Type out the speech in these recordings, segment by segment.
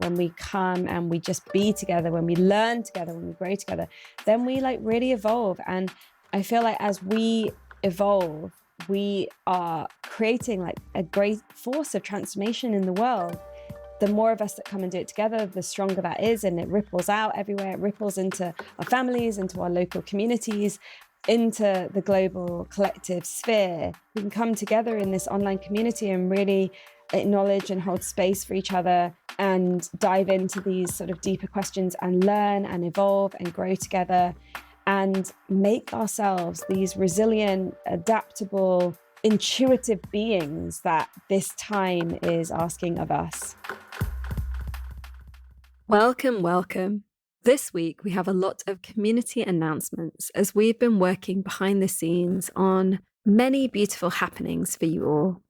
when we come and we just be together, when we learn together, when we grow together, then we like really evolve. And I feel like as we evolve, we are creating like a great force of transformation in the world. The more of us that come and do it together, the stronger that is, and it ripples out everywhere. It ripples into our families, into our local communities, into the global collective sphere. We can come together in this online community and really acknowledge and hold space for each other and dive into these sort of deeper questions and learn and evolve and grow together and make ourselves these resilient, adaptable, intuitive beings that this time is asking of us. Welcome, welcome. This week, we have a lot of community announcements as we've been working behind the scenes on many beautiful happenings for you all.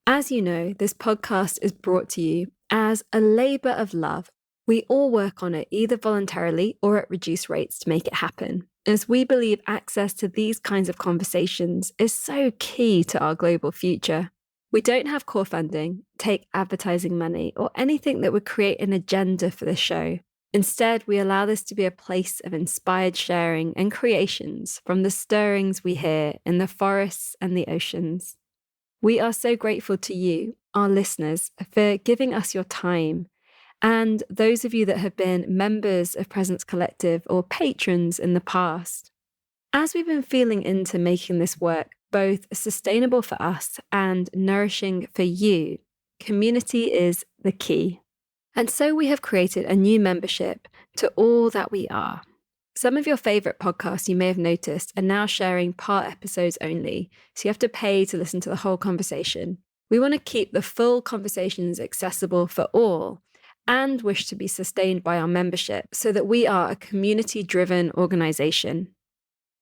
As you know, this podcast is brought to you as a labour of love. We all work on it either voluntarily or at reduced rates to make it happen, as we believe access to these kinds of conversations is so key to our global future. We don't have core funding, take advertising money, or anything that would create an agenda for the show. Instead, we allow this to be a place of inspired sharing and creations from the stirrings we hear in the forests and the oceans. We are so grateful to you, our listeners, for giving us your time, and those of you that have been members of Presence Collective or patrons in the past. As we've been feeling into making this work both sustainable for us and nourishing for you, community is the key. And so we have created a new membership to All That We Are. Some of your favourite podcasts you may have noticed are now sharing part episodes only, so you have to pay to listen to the whole conversation. We want to keep the full conversations accessible for all and wish to be sustained by our membership so that we are a community-driven organisation.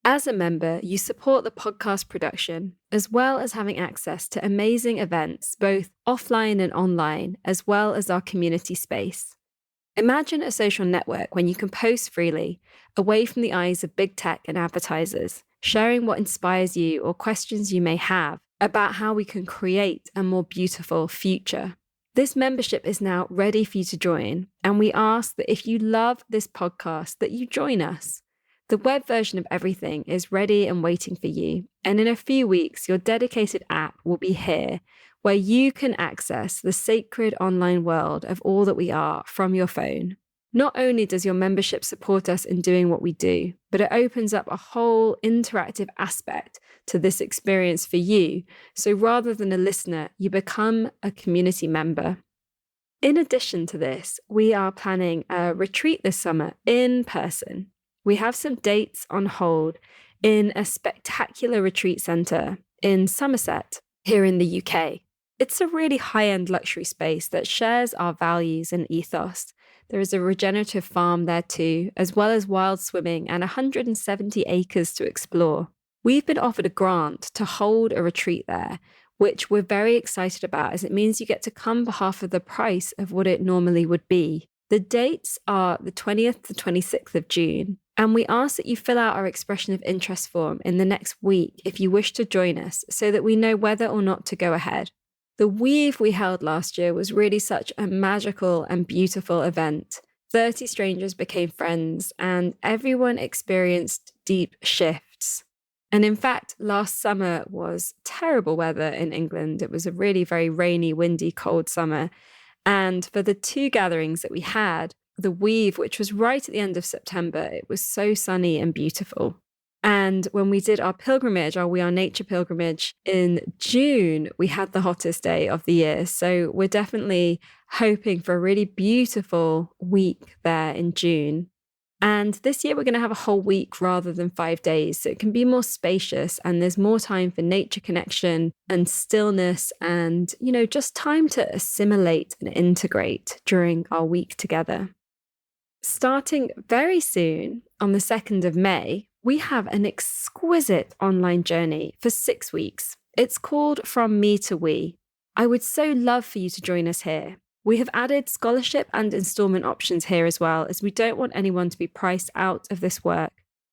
As a member, you support the podcast production, as well as having access to amazing events, both offline and online, as well as our community space. Imagine a social network when you can post freely, away from the eyes of big tech and advertisers, sharing what inspires you or questions you may have about how we can create a more beautiful future. This membership is now ready for you to join, and we ask that if you love this podcast, that you join us. The web version of everything is ready and waiting for you, and in a few weeks, your dedicated app will be here, where you can access the sacred online world of All That We Are from your phone. Not only does your membership support us in doing what we do, but it opens up a whole interactive aspect to this experience for you, so rather than a listener, you become a community member. In addition to this, we are planning a retreat this summer in person. We have some dates on hold in a spectacular retreat centre in Somerset, here in the UK. It's a really high-end luxury space that shares our values and ethos. There is a regenerative farm there too, as well as wild swimming and 170 acres to explore. We've been offered a grant to hold a retreat there, which we're very excited about, as it means you get to come for half of the price of what it normally would be. The dates are the 20th to 26th of June. And we ask that you fill out our expression of interest form in the next week if you wish to join us, so that we know whether or not to go ahead. The Weave we held last year was really such a magical and beautiful event. 30 strangers became friends and everyone experienced deep shifts. And in fact, last summer was terrible weather in England. It was a really very rainy, windy, cold summer. And for the two gatherings that we had, the Weave, which was right at the end of September, it was so sunny and beautiful. And when we did our pilgrimage, our We Are Nature pilgrimage in June, we had the hottest day of the year. So we're definitely hoping for a really beautiful week there in June. And this year we're going to have a whole week rather than 5 days. So it can be more spacious and there's more time for nature connection and stillness and, just time to assimilate and integrate during our week together. Starting very soon, on the 2nd of May, we have an exquisite online journey for 6 weeks. It's called From Me to We. I would so love for you to join us here. We have added scholarship and installment options here as well, as we don't want anyone to be priced out of this work.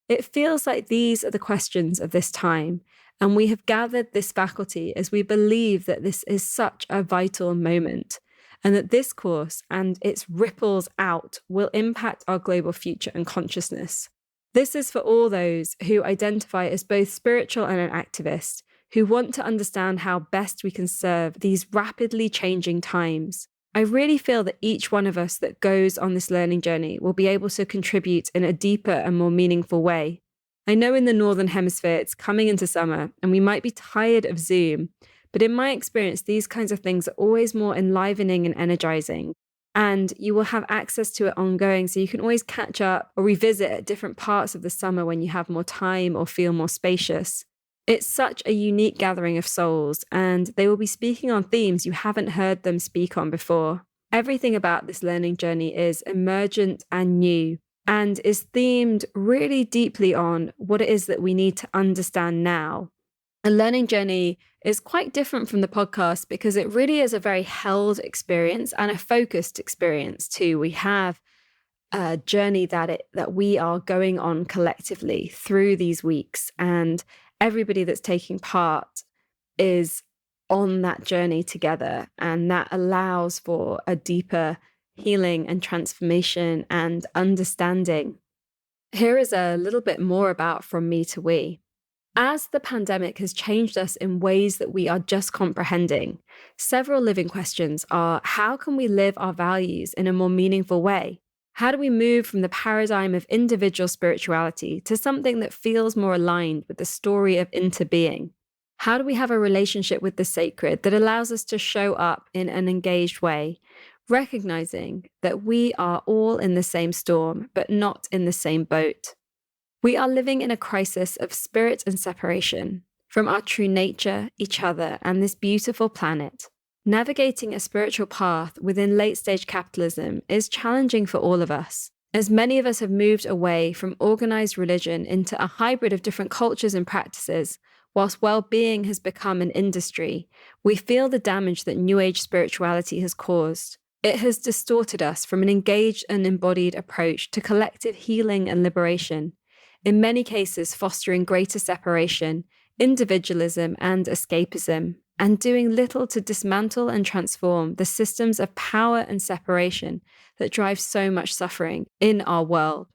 It feels like these are the questions of this time, and we have gathered this faculty as we believe that this is such a vital moment. and that this course and its ripples out will impact our global future and consciousness. This is for all those who identify as both spiritual and an activist, who want to understand how best we can serve these rapidly changing times. I really feel that each one of us that goes on this learning journey will be able to contribute in a deeper and more meaningful way. I know in the Northern Hemisphere it's coming into summer and we might be tired of Zoom, but in my experience, these kinds of things are always more enlivening and energizing. And you will have access to it ongoing, so you can always catch up or revisit at different parts of the summer when you have more time or feel more spacious. It's such a unique gathering of souls, and they will be speaking on themes you haven't heard them speak on before. Everything about this learning journey is emergent and new, and is themed really deeply on what it is that we need to understand now. A learning journey is quite different from the podcast because it really is a very held experience and a focused experience too. We have a journey that we are going on collectively through these weeks, and everybody that's taking part is on that journey together, and that allows for a deeper healing and transformation and understanding. Here is a little bit more about From Me to We. As the pandemic has changed us in ways that we are just comprehending, several living questions are: how can we live our values in a more meaningful way? How do we move from the paradigm of individual spirituality to something that feels more aligned with the story of interbeing? How do we have a relationship with the sacred that allows us to show up in an engaged way, recognizing that we are all in the same storm, but not in the same boat? We are living in a crisis of spirit and separation from our true nature, each other, and this beautiful planet. Navigating a spiritual path within late-stage capitalism is challenging for all of us, as many of us have moved away from organized religion into a hybrid of different cultures and practices. Whilst well-being has become an industry, we feel the damage that New Age spirituality has caused. It has distorted us from an engaged and embodied approach to collective healing and liberation, in many cases fostering greater separation, individualism, and escapism, and doing little to dismantle and transform the systems of power and separation that drive so much suffering in our world.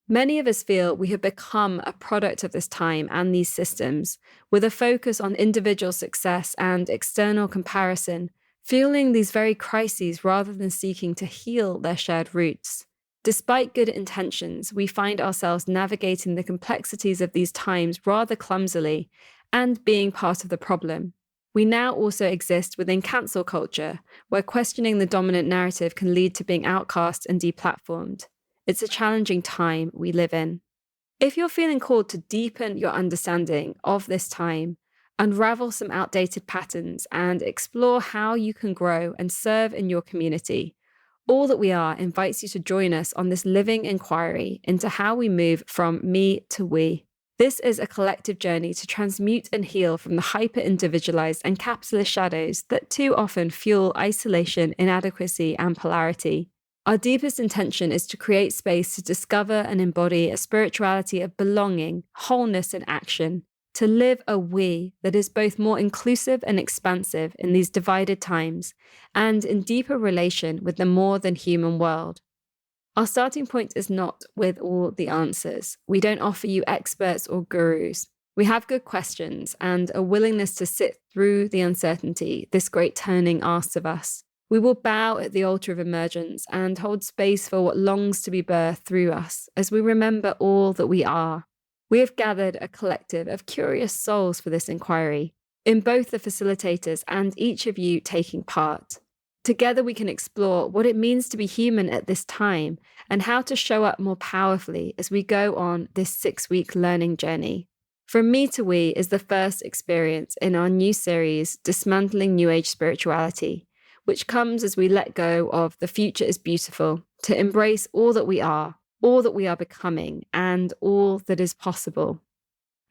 Many of us feel we have become a product of this time and these systems, with a focus on individual success and external comparison, fueling these very crises rather than seeking to heal their shared roots. Despite good intentions, we find ourselves navigating the complexities of these times rather clumsily and being part of the problem. We now also exist within cancel culture, where questioning the dominant narrative can lead to being outcast and deplatformed. It's a challenging time we live in. If you're feeling called to deepen your understanding of this time, unravel some outdated patterns, and explore how you can grow and serve in your community, All That We Are invites you to join us on this living inquiry into how we move from me to we. This is a collective journey to transmute and heal from the hyper-individualized and capitalist shadows that too often fuel isolation, inadequacy, and polarity. Our deepest intention is to create space to discover and embody a spirituality of belonging, wholeness, and action, to live a we that is both more inclusive and expansive in these divided times, and in deeper relation with the more than human world. Our starting point is not with all the answers. We don't offer you experts or gurus. We have good questions and a willingness to sit through the uncertainty this great turning asks of us. We will bow at the altar of emergence and hold space for what longs to be birthed through us as we remember all that we are. We have gathered a collective of curious souls for this inquiry, in both the facilitators and each of you taking part. Together we can explore what it means to be human at this time and how to show up more powerfully as we go on this 6-week learning journey. From Me to We is the first experience in our new series, Dismantling New Age Spirituality, which comes as we let go of the future is beautiful, to embrace all that we are becoming, and all that is possible.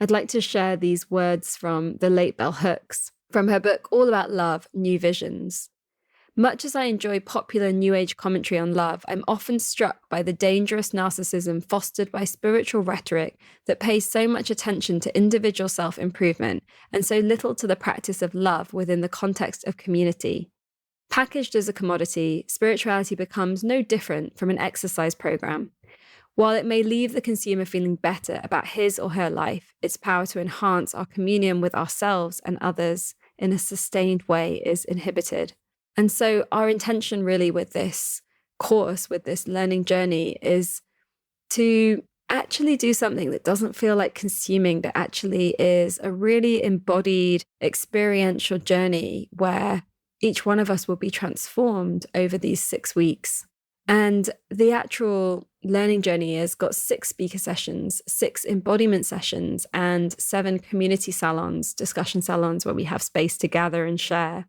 I'd like to share these words from the late Bell Hooks, from her book All About Love, New Visions. Much as I enjoy popular New Age commentary on love, I'm often struck by the dangerous narcissism fostered by spiritual rhetoric that pays so much attention to individual self-improvement and so little to the practice of love within the context of community. Packaged as a commodity, spirituality becomes no different from an exercise program. While it may leave the consumer feeling better about his or her life, its power to enhance our communion with ourselves and others in a sustained way is inhibited. And so our intention really with this course, with this learning journey, is to actually do something that doesn't feel like consuming, but actually is a really embodied experiential journey where each one of us will be transformed over these 6 weeks. And the actual learning journey has got 6 speaker sessions, 6 embodiment sessions, and 7 community salons, discussion salons where we have space to gather and share.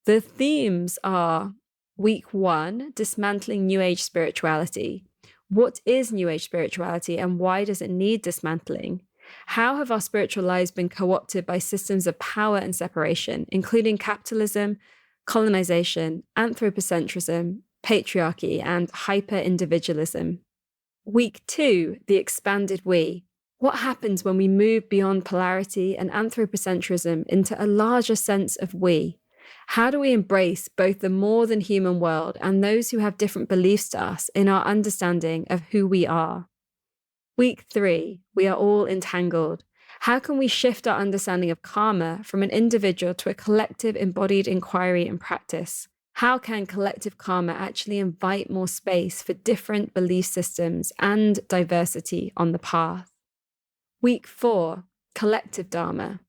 The themes are week 1, dismantling New Age spirituality. What is New Age spirituality and why does it need dismantling? How have our spiritual lives been co-opted by systems of power and separation, including capitalism, colonization, anthropocentrism, patriarchy, and hyper-individualism? Week 2, the expanded we. What happens when we move beyond polarity and anthropocentrism into a larger sense of we? How do we embrace both the more than human world and those who have different beliefs to us in our understanding of who we are? Week 3, we are all entangled. How can we shift our understanding of karma from an individual to a collective embodied inquiry and practice? How can collective karma actually invite more space for different belief systems and diversity on the path? Week 4, collective Dharma.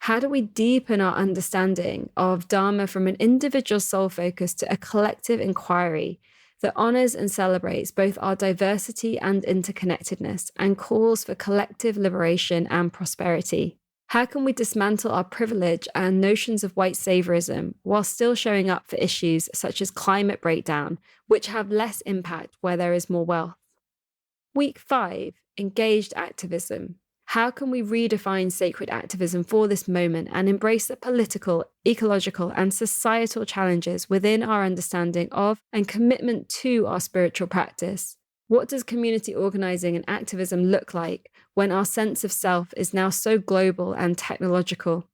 How do we deepen our understanding of Dharma from an individual soul focus to a collective inquiry that honors and celebrates both our diversity and interconnectedness and calls for collective liberation and prosperity? How can we dismantle our privilege and notions of white saviorism while still showing up for issues such as climate breakdown, which have less impact where there is more wealth? Week 5, engaged activism. How can we redefine sacred activism for this moment and embrace the political, ecological, and societal challenges within our understanding of and commitment to our spiritual practice? What does community organizing and activism look like when our sense of self is now so global and technological?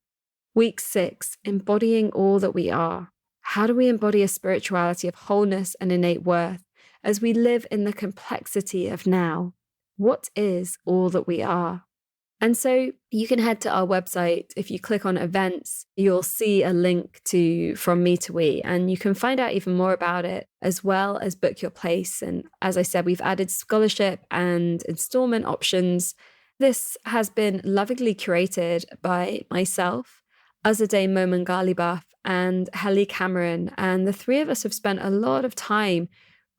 Week 6, embodying all that we are. How do we embody a spirituality of wholeness and innate worth as we live in the complexity of now? What is all that we are? And so you can head to our website. If you click on events, you'll see a link to From Me to We, and you can find out even more about it, as well as book your place. And as I said, we've added scholarship and installment options. This has been lovingly curated by myself, Azadeh Momen-Ghalibaf, and Helly Cameron. And the 3 of us have spent a lot of time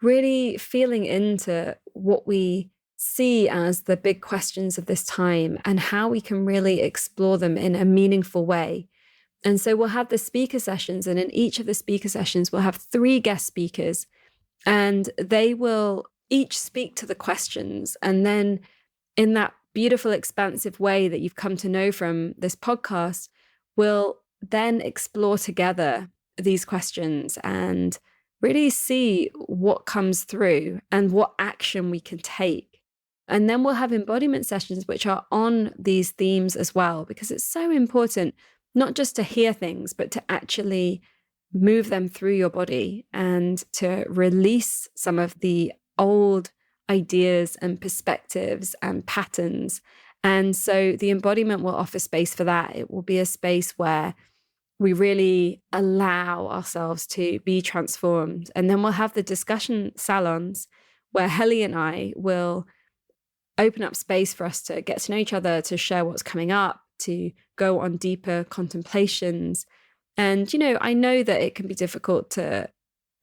really feeling into what we see as the big questions of this time and how we can really explore them in a meaningful way. And so we'll have the speaker sessions, and in each of the speaker sessions, we'll have 3 guest speakers, and they will each speak to the questions. And then in that beautiful, expansive way that you've come to know from this podcast, we'll then explore together these questions and really see what comes through and what action we can take. And then we'll have embodiment sessions which are on these themes as well, because it's so important not just to hear things, but to actually move them through your body and to release some of the old ideas and perspectives and patterns. And so the embodiment will offer space for that. It will be a space where we really allow ourselves to be transformed. And then we'll have the discussion salons where Helly and I will open up space for us to get to know each other, to share what's coming up, to go on deeper contemplations. And, I know that it can be difficult to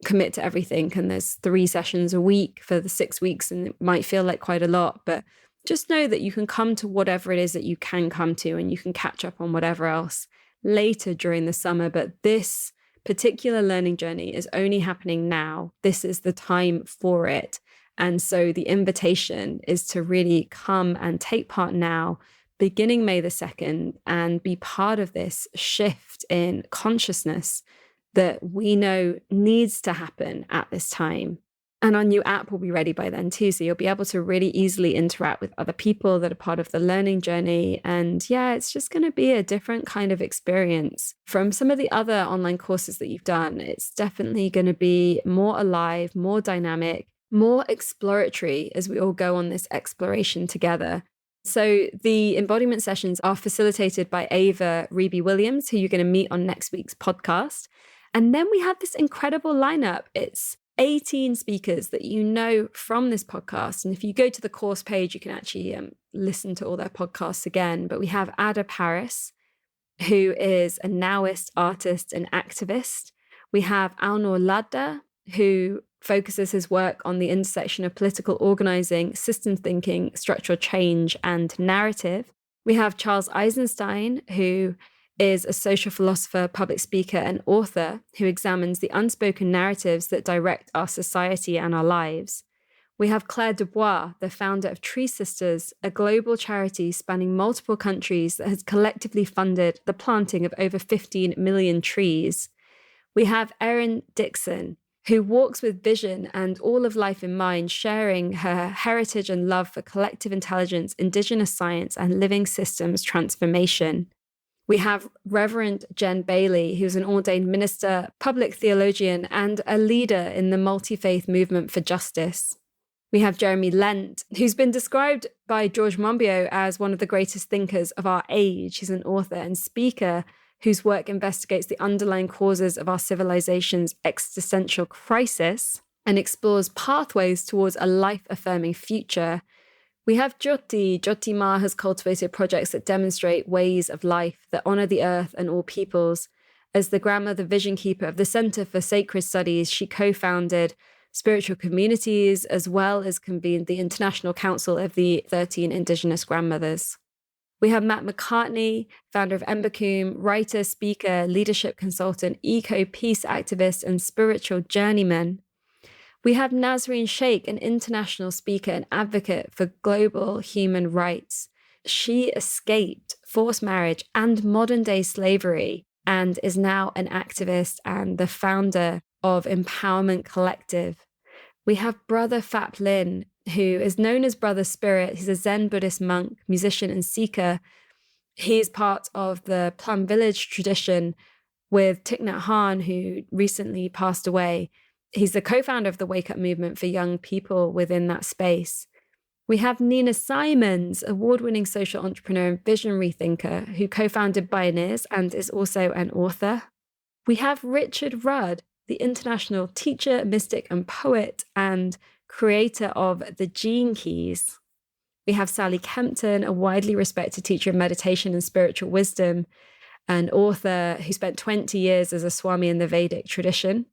commit to everything, and there's 3 sessions a week for the 6 weeks, and it might feel like quite a lot, but just know that you can come to whatever it is that you can come to, and you can catch up on whatever else later during the summer. But this particular learning journey is only happening now. This is the time for it. And so the invitation is to really come and take part now, beginning May the 2nd, and be part of this shift in consciousness that we know needs to happen at this time. And our new app will be ready by then too. So you'll be able to really easily interact with other people that are part of the learning journey. And yeah, it's just going to be a different kind of experience from some of the other online courses that you've done. It's definitely going to be more alive, more dynamic, more exploratory as we all go on this exploration together. So the embodiment sessions are facilitated by Ava Ruby Williams, who you're going to meet on next week's podcast. And then we have this incredible lineup. It's 18 speakers that you know from this podcast. And if you go to the course page, you can actually listen to all their podcasts again. But we have Ada Paris, who is a nowist artist and activist. We have Alnor Ladda, who focuses his work on the intersection of political organizing, system thinking, structural change, and narrative. We have Charles Eisenstein, who is a social philosopher, public speaker, and author who examines the unspoken narratives that direct our society and our lives. We have Claire Dubois, the founder of Tree Sisters, a global charity spanning multiple countries that has collectively funded the planting of over 15 million trees. We have Erin Dixon, who walks with vision and all of life in mind, sharing her heritage and love for collective intelligence, Indigenous science, and living systems transformation. We have Reverend Jen Bailey, who's an ordained minister, public theologian, and a leader in the multi-faith movement for justice. We have Jeremy Lent, who's been described by George Monbiot as one of the greatest thinkers of our age. He's an author and speaker whose work investigates the underlying causes of our civilization's existential crisis and explores pathways towards a life-affirming future. We have Jyoti Ma has cultivated projects that demonstrate ways of life that honor the earth and all peoples. As the grandmother vision keeper of the Center for Sacred Studies, she co-founded spiritual communities as well as convened the International Council of the 13 Indigenous Grandmothers. We have Matt McCartney, founder of Embercoom, writer, speaker, leadership consultant, eco-peace activist, and spiritual journeyman. We have Nazreen Sheikh, an international speaker and advocate for global human rights. She escaped forced marriage and modern-day slavery and is now an activist and the founder of Empowerment Collective. We have Brother Phap Lin, who is known as Brother Spirit. He's a Zen Buddhist monk, musician, and seeker. He's part of the Plum Village tradition with Thich Nhat Hanh, who recently passed away. He's the co-founder of the Wake Up movement for young people within that space. We have Nina Simons, award-winning social entrepreneur and visionary thinker who co-founded Bioneers and is also an author. We have Richard Rudd, the international teacher, mystic, and poet, and creator of the Gene Keys. We have Sally Kempton, a widely respected teacher of meditation and spiritual wisdom, an author who spent 20 years as a Swami in the Vedic tradition.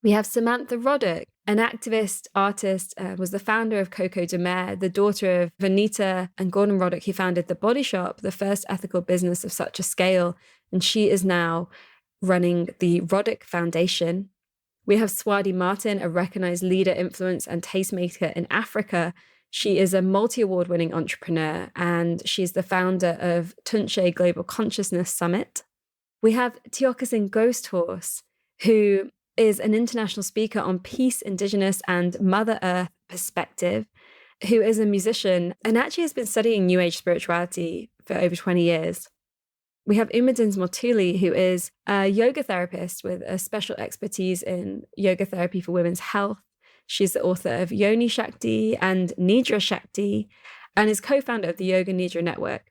We have Samantha Roddick, an activist, artist, was the founder of Coco de Mer, the daughter of Vanita and Gordon Roddick, who founded The Body Shop, the first ethical business of such a scale. And she is now running the Roddick Foundation. We have Swati Martin, a recognized leader, influence, and tastemaker in Africa. She is a multi-award winning entrepreneur, and she's the founder of Tunche Global Consciousness Summit. We have Tiokasin Ghost Horse, who is an international speaker on peace, Indigenous, and Mother Earth perspective, who is a musician and actually has been studying New Age spirituality for over 20 years. We have Umadins Motuli, who is a yoga therapist with a special expertise in yoga therapy for women's health. She's the author of Yoni Shakti and Nidra Shakti and is co-founder of the Yoga Nidra Network.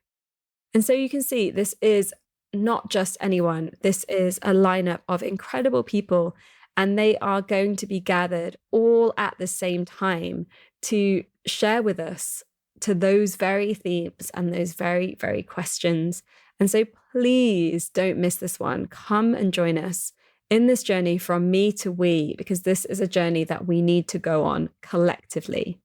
And so you can see this is not just anyone. This is a lineup of incredible people, and they are going to be gathered all at the same time to share with us to those very themes and those very, very questions. And so please don't miss this one. Come and join us in this journey from me to we, because this is a journey that we need to go on collectively.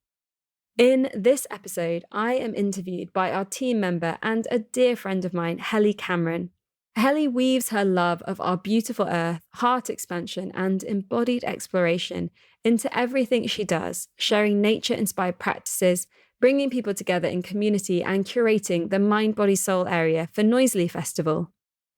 In this episode, I am interviewed by our team member and a dear friend of mine, Helly Cameron. Helly weaves her love of our beautiful earth, heart expansion, and embodied exploration into everything she does, sharing nature-inspired practices, bringing people together in community, and curating the Mind, Body, Soul area for Noisily Festival.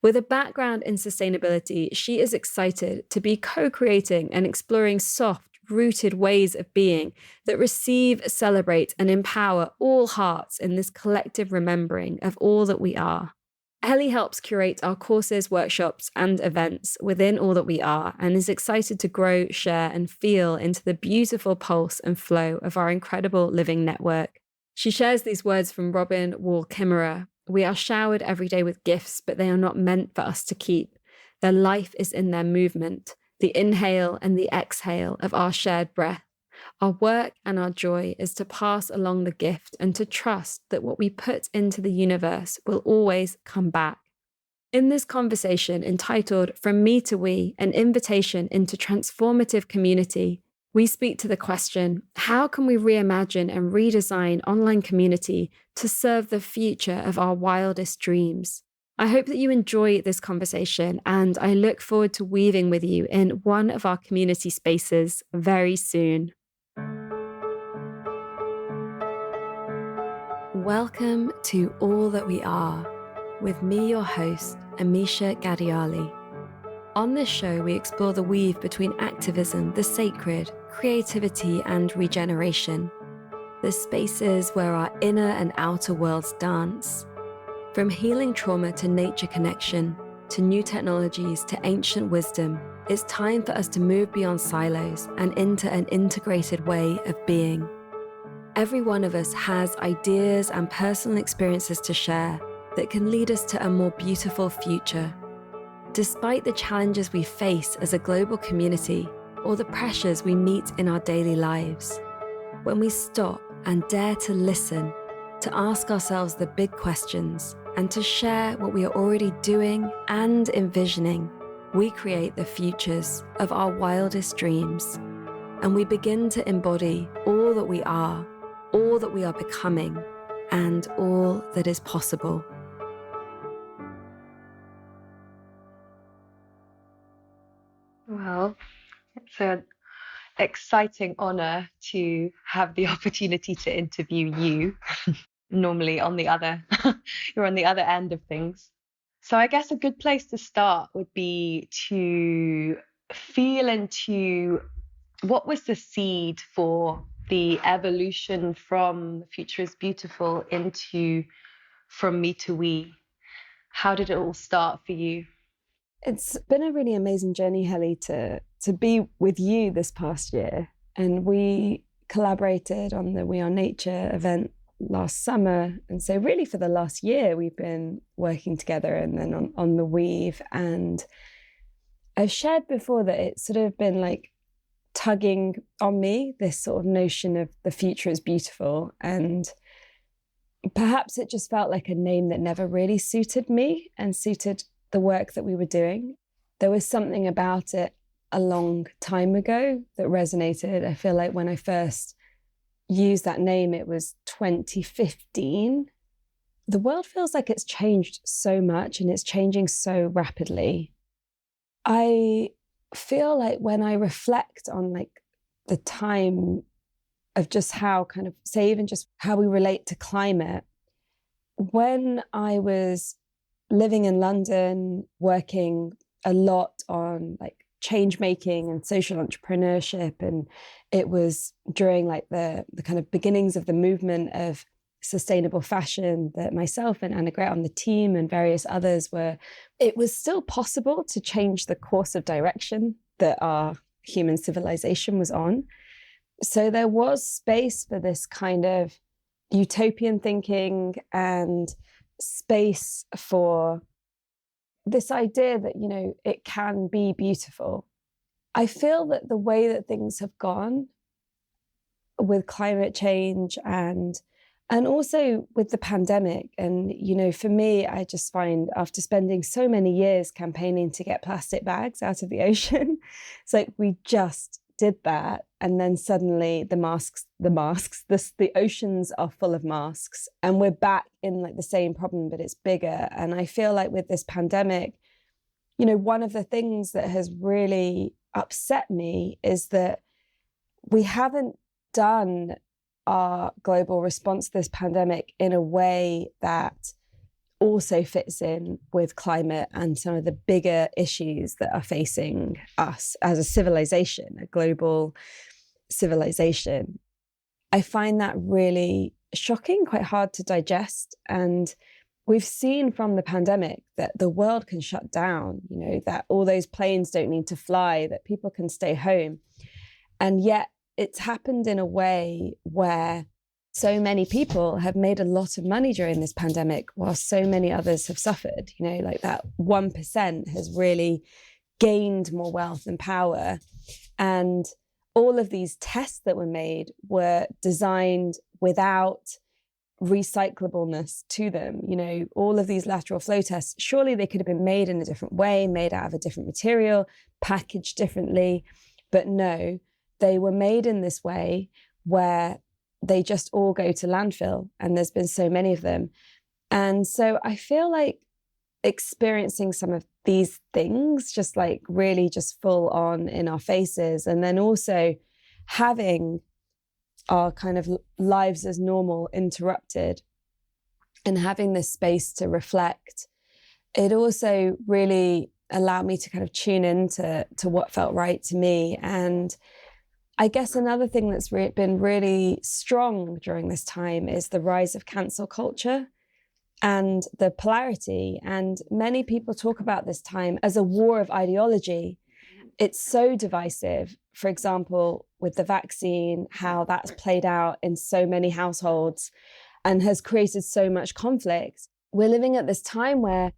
With a background in sustainability, she is excited to be co-creating and exploring soft, deep-rooted ways of being that receive, celebrate, and empower all hearts in this collective remembering of all that we are. Ellie helps curate our courses, workshops, and events within all that we are, and is excited to grow, share, and feel into the beautiful pulse and flow of our incredible living network. She shares these words from Robin Wall Kimmerer. We are showered every day with gifts, but they are not meant for us to keep. Their life is in their movement, the inhale and the exhale of our shared breath. Our work and our joy is to pass along the gift and to trust that what we put into the universe will always come back. In this conversation entitled From Me to We, an invitation into transformative community, we speak to the question, how can we reimagine and redesign online community to serve the future of our wildest dreams? I hope that you enjoy this conversation, and I look forward to weaving with you in one of our community spaces very soon. Welcome to All That We Are, with me, your host, Amisha Ghadiali. On this show, we explore the weave between activism, the sacred, creativity, and regeneration, the spaces where our inner and outer worlds dance. From healing trauma to nature connection, to new technologies to ancient wisdom, it's time for us to move beyond silos and into an integrated way of being. Every one of us has ideas and personal experiences to share that can lead us to a more beautiful future. Despite the challenges we face as a global community or the pressures we meet in our daily lives, when we stop and dare to listen, to ask ourselves the big questions, and to share what we are already doing and envisioning, we create the futures of our wildest dreams. And we begin to embody all that we are becoming, and all that is possible. Well, it's an exciting honor to have the opportunity to interview you. Normally you're on the other end of things. So I guess a good place to start would be to feel into what was the seed for the evolution from The Future is Beautiful into From Me to We. How did it all start for you? It's been a really amazing journey, Helly, to be with you this past year. And we collaborated on the We Are Nature event last summer. And so really for the last year, we've been working together and then on the weave. And I've shared before that it's sort of been like tugging on me, this sort of notion of the future is beautiful. And perhaps it just felt like a name that never really suited me and suited the work that we were doing. There was something about it a long time ago that resonated. I feel like when I first used that name, it was 2015. The world feels like it's changed so much and it's changing so rapidly. I feel like when I reflect on like the time of just how kind of, say even just how we relate to climate, when I was living in London, working a lot on like change making and social entrepreneurship. And it was during like the kind of beginnings of the movement of sustainable fashion that myself and Anna Gret on the team and various others it was still possible to change the course of direction that our human civilization was on. So there was space for this kind of utopian thinking and space for this idea that, you know, it can be beautiful. I feel that the way that things have gone with climate change and also with the pandemic, and, you know, for me, I just find after spending so many years campaigning to get plastic bags out of the ocean, it's like we just did that. And then suddenly the oceans are full of masks and we're back in like the same problem, but it's bigger. And I feel like with this pandemic, you know, one of the things that has really upset me is that we haven't done our global response to this pandemic in a way that also fits in with climate and some of the bigger issues that are facing us as a civilization, a global civilization. I find that really shocking, quite hard to digest. And we've seen from the pandemic that the world can shut down, that all those planes don't need to fly, that people can stay home. And yet it's happened in a way where so many people have made a lot of money during this pandemic, while so many others have suffered. Like that 1% has really gained more wealth and power. And all of these tests that were made were designed without recyclableness to them. All of these lateral flow tests, surely they could have been made in a different way, made out of a different material, packaged differently. But no, they were made in this way where they just all go to landfill. And there's been so many of them. And so I feel like experiencing some of these things just like really just full on in our faces, and then also having our kind of lives as normal interrupted and having this space to reflect, it also really allowed me to kind of tune into what felt right to me. And I guess another thing that's been really strong during this time is the rise of cancel culture and the polarity. And many people talk about this time as a war of ideology. It's so divisive. For example, with the vaccine, how that's played out in so many households and has created so much conflict. We're living at this time where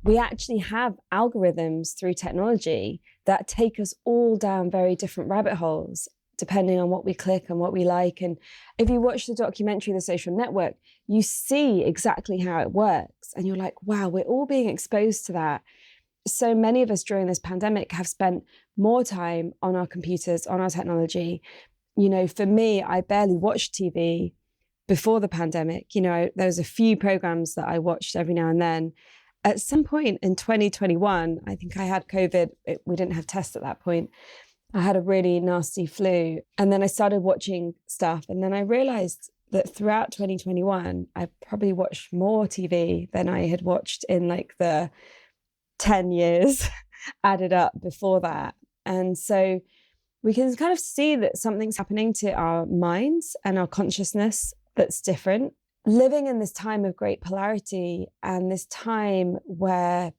we actually have algorithms through technology that take us all down very different rabbit holes, depending on what we click and what we like. And if you watch the documentary, The Social Network, you see exactly how it works. And you're like, wow, we're all being exposed to that. So many of us during this pandemic have spent more time on our computers, on our technology. For me, I barely watched TV before the pandemic. There was a few programs that I watched every now and then. At some point in 2021, I think I had COVID. We didn't have tests at that point. I had a really nasty flu. And then I started watching stuff. And then I realized that throughout 2021, I probably watched more TV than I had watched in like the 10 years added up before that. And so we can kind of see that something's happening to our minds and our consciousness that's different. Living in this time of great polarity and this time where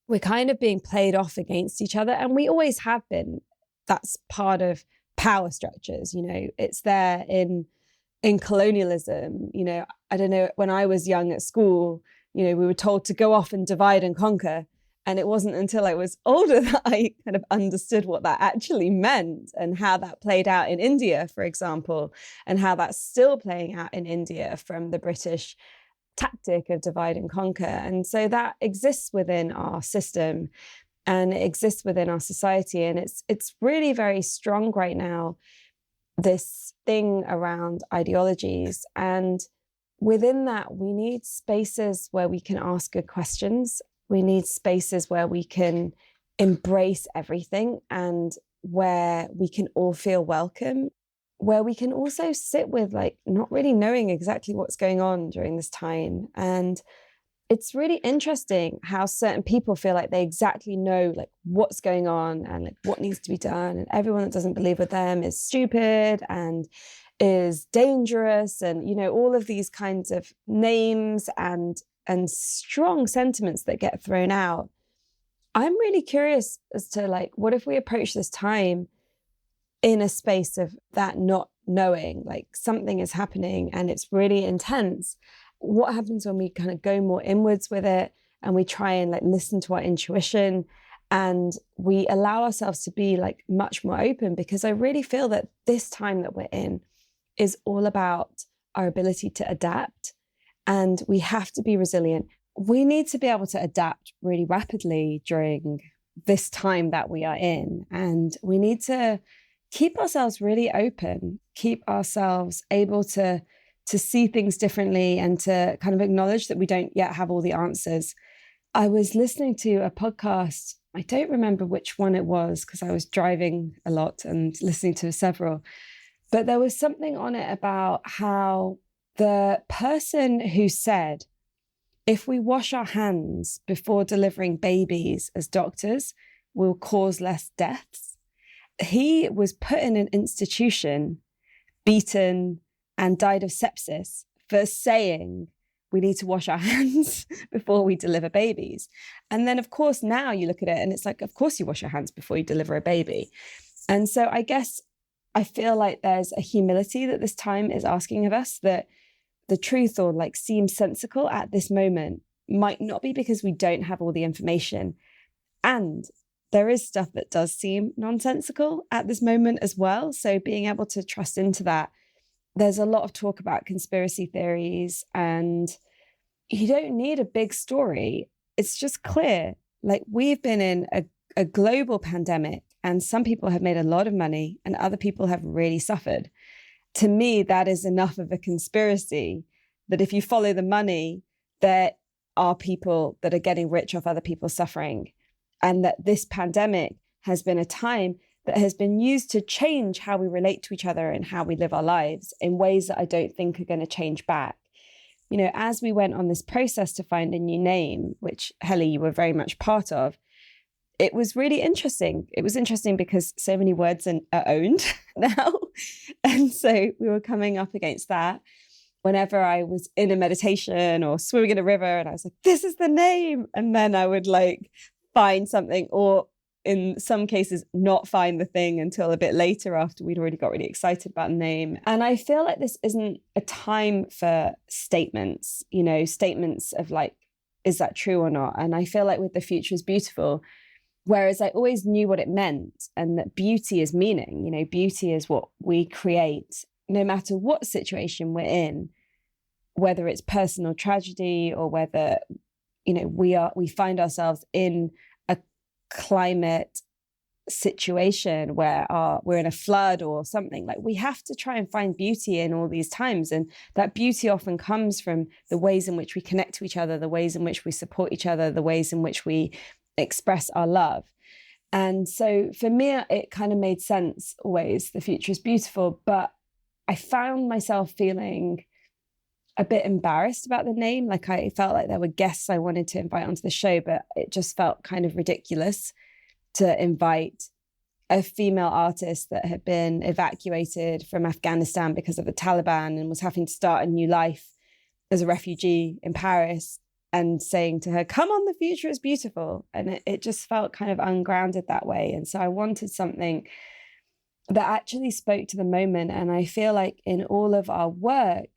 we're kind of being played off against each other, and we always have been. That's part of power structures. It's there in colonialism. I don't know, when I was young at school, we were told to go off and divide and conquer. And it wasn't until I was older that I kind of understood what that actually meant and how that played out in India, for example, and how that's still playing out in India from the British tactic of divide and conquer. And so that exists within our system and it exists within our society. And it's really very strong right now, this thing around ideologies. And within that, we need spaces where we can ask good questions. We need spaces where we can embrace everything and where we can all feel welcome, where we can also sit with like not really knowing exactly what's going on during this time. And it's really interesting how certain people feel like they exactly know like what's going on and like what needs to be done. And everyone that doesn't believe with them is stupid and is dangerous. And, all of these kinds of names and strong sentiments that get thrown out. I'm really curious as to like, what if we approach this time in a space of that not knowing, like something is happening and it's really intense. What happens when we kind of go more inwards with it and we try and like listen to our intuition and we allow ourselves to be like much more open? Because I really feel that this time that we're in is all about our ability to adapt. And we have to be resilient. We need to be able to adapt really rapidly during this time that we are in. And we need to keep ourselves really open, keep ourselves able to see things differently and to kind of acknowledge that we don't yet have all the answers. I was listening to a podcast. I don't remember which one it was because I was driving a lot and listening to several. But there was something on it about how the person who said, if we wash our hands before delivering babies as doctors, we'll cause less deaths. he was put in an institution, beaten, and died of sepsis for saying we need to wash our hands before we deliver babies. And then, of course, now you look at it and it's like, of course you wash your hands before you deliver a baby. And so I guess I feel like there's a humility that this time is asking of us, that the truth, or like seems sensical at this moment, might not be because we don't have all the information. And there is stuff that does seem nonsensical at this moment as well. So being able to trust into that. There's a lot of talk about conspiracy theories, and you don't need a big story. It's just clear. Like, we've been in a global pandemic, and some people have made a lot of money and other people have really suffered. To me, that is enough of a conspiracy that if you follow the money, there are people that are getting rich off other people's suffering. And that this pandemic has been a time that has been used to change how we relate to each other and how we live our lives in ways that I don't think are going to change back. You know, as we went on this process to find a new name, which, Helly, you were very much part of, it was really interesting. It was interesting because so many words are owned now. And so we were coming up against that. Whenever I was in a meditation or swimming in a river and I was like, this is the name. And then I would like find something, or in some cases not find the thing until a bit later after we'd already got really excited about the name. And I feel like this isn't a time for statements, you know, statements of like, is that true or not? And I feel like with The Future is Beautiful, whereas I always knew what it meant, and that beauty is meaning, you know, beauty is what we create, no matter what situation we're in, whether it's personal tragedy or whether, you know, we find ourselves in a climate situation where we're in a flood or something. Like, we have to try and find beauty in all these times. And that beauty often comes from the ways in which we connect to each other, the ways in which we support each other, the ways in which we express our love. And so for me, it kind of made sense always, The Future is Beautiful. But I found myself feeling a bit embarrassed about the name. Like, I felt like there were guests I wanted to invite onto the show, but it just felt kind of ridiculous to invite a female artist that had been evacuated from Afghanistan because of the Taliban and was having to start a new life as a refugee in Paris, and saying to her, come on, The Future is Beautiful. And it just felt kind of ungrounded that way. And so I wanted something that actually spoke to the moment. And I feel like in all of our work,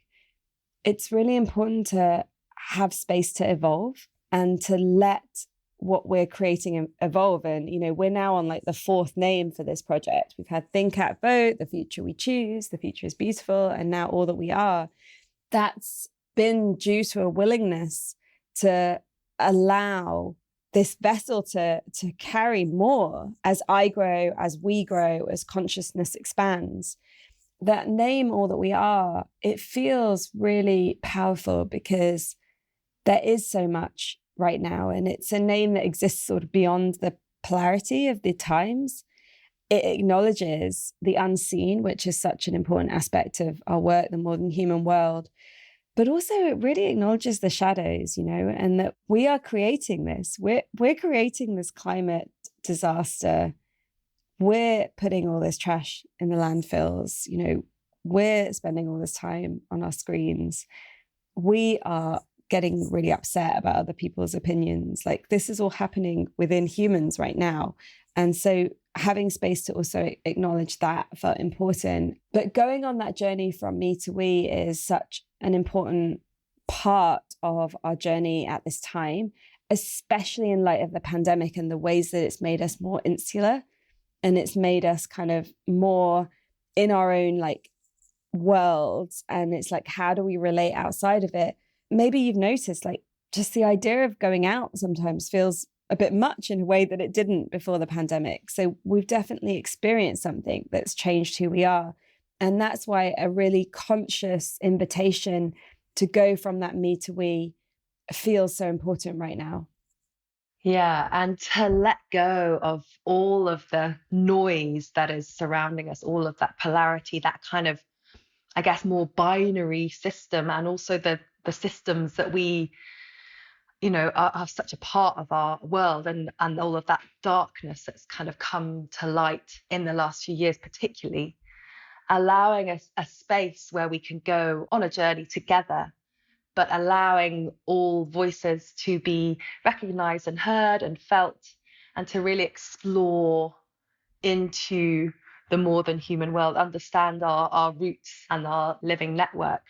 it's really important to have space to evolve and to let what we're creating evolve. And, you know, we're now on like the fourth name for this project. We've had Think, Act, Vote, The Future We Choose, The Future is Beautiful, and now All That We Are. That's been due to a willingness to allow this vessel to carry more as I grow, as we grow, as consciousness expands. That name, All That We Are, it feels really powerful because there is so much right now. And it's a name that exists sort of beyond the polarity of the times. It acknowledges the unseen, which is such an important aspect of our work, the modern human world. But also it really acknowledges the shadows, you know, and that we are creating this. We're creating this climate disaster. We're putting all this trash in the landfills, you know, we're spending all this time on our screens. We are getting really upset about other people's opinions. Like, this is all happening within humans right now. And so having space to also acknowledge that felt important. But going on that journey from me to we is such an important part of our journey at this time, especially in light of the pandemic and the ways that it's made us more insular. And it's made us kind of more in our own like worlds. And it's like, how do we relate outside of it? Maybe you've noticed like just the idea of going out sometimes feels a bit much in a way that it didn't before the pandemic. So we've definitely experienced something that's changed who we are. And that's why a really conscious invitation to go from that me to we feels so important right now. Yeah, and to let go of all of the noise that is surrounding us, all of that polarity, that kind of, I guess, more binary system, and also the systems that we are such a part of our world, and all of that darkness that's kind of come to light in the last few years, particularly, allowing us a space where we can go on a journey together, but allowing all voices to be recognized and heard and felt, and to really explore into the more than human world, understand our roots and our living network.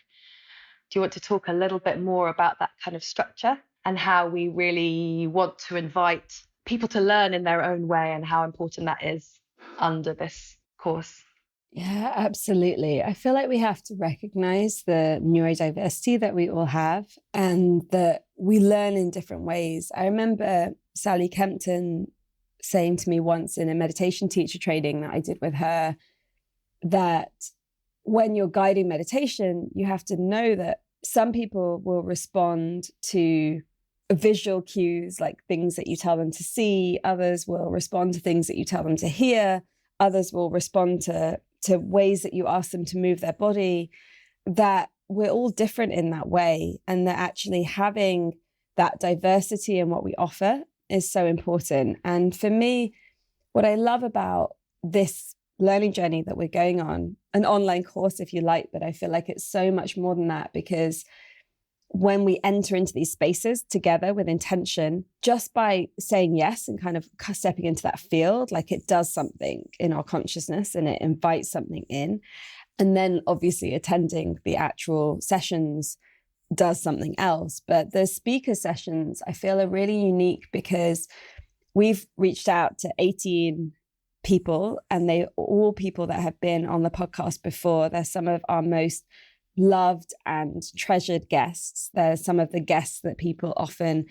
Do you want to talk a little bit more about that kind of structure and how we really want to invite people to learn in their own way, and how important that is under this course? Yeah, absolutely. I feel like we have to recognize the neurodiversity that we all have, and that we learn in different ways. I remember Sally Kempton saying to me once in a meditation teacher training that I did with her, that when you're guiding meditation, you have to know that some people will respond to visual cues, like things that you tell them to see. Others will respond to things that you tell them to hear. Others will respond to ways that you ask them to move their body. That we're all different in that way, and that actually having that diversity in what we offer is so important. And for me, what I love about this learning journey that we're going on, an online course, if you like, but I feel like it's so much more than that, because when we enter into these spaces together with intention, just by saying yes and kind of stepping into that field, like, it does something in our consciousness and it invites something in. And then obviously attending the actual sessions does something else. But the speaker sessions, I feel, are really unique because we've reached out to 18 people, and they all people that have been on the podcast before. They're some of our most loved and treasured guests. They're some of the guests that people often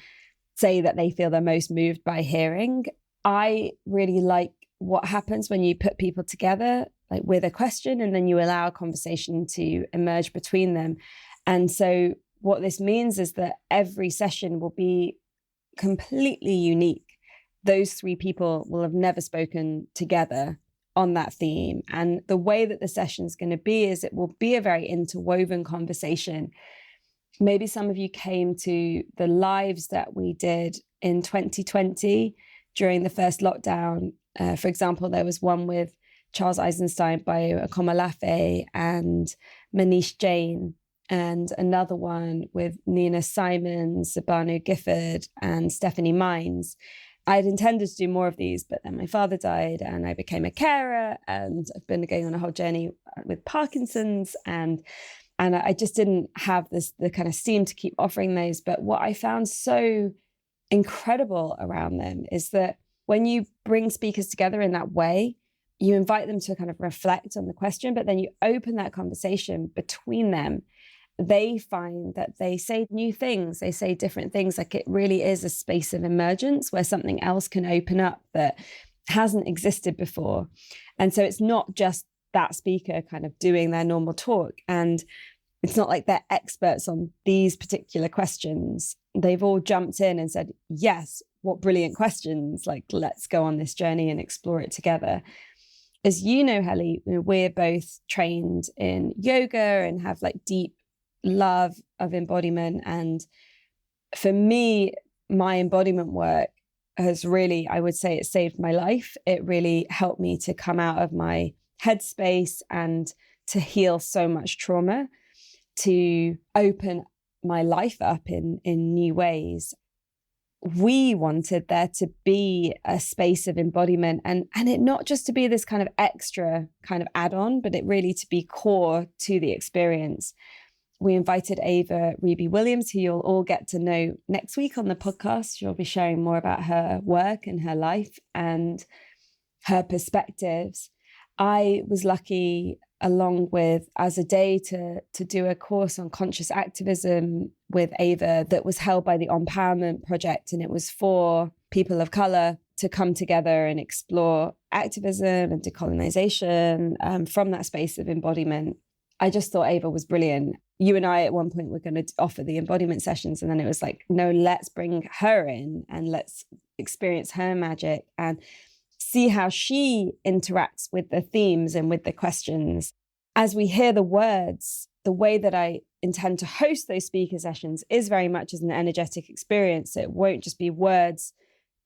say that they feel the most moved by hearing. I really like what happens when you put people together, like with a question, and then you allow a conversation to emerge between them. And so what this means is that every session will be completely unique. Those three people will have never spoken together on that theme. And the way that the session is going to be is it will be a very interwoven conversation. Maybe some of you came to the lives that we did in 2020 during the first lockdown. For example, there was one with Charles Eisenstein, Bayo Akomolafe, and Manish Jain, and another one with Nina Simons, Sabanu Gifford, and Stephanie Mines. I'd intended to do more of these, but then my father died and I became a carer, and I've been going on a whole journey with Parkinson's, and I just didn't have the kind of steam to keep offering those. But what I found so incredible around them is that when you bring speakers together in that way, you invite them to kind of reflect on the question, but then you open that conversation between them. They find that they say new things, they say different things. Like, it really is a space of emergence where something else can open up that hasn't existed before. And so it's not just that speaker kind of doing their normal talk, and it's not like they're experts on these particular questions. They've all jumped in and said, yes, what brilliant questions, like, let's go on this journey and explore it together. As you know, Helly, we're both trained in yoga and have like deep love of embodiment. And for me, my embodiment work has really, I would say, it saved my life. It really helped me to come out of my headspace and to heal so much trauma, to open my life up in new ways. We wanted there to be a space of embodiment, and it not just to be this kind of extra kind of add-on, but it really to be core to the experience. We invited Ava Ruby Williams, who you'll all get to know next week on the podcast. She'll be sharing more about her work and her life and her perspectives. I was lucky, along with Azadeh, to do a course on conscious activism with Ava that was held by the Empowerment Project. And it was for people of color to come together and explore activism and decolonization from that space of embodiment. I just thought Ava was brilliant. You and I at one point were going to offer the embodiment sessions, and then it was like, no, let's bring her in and let's experience her magic and see how she interacts with the themes and with the questions. As we hear the words, the way that I intend to host those speaker sessions is very much as an energetic experience. So it won't just be words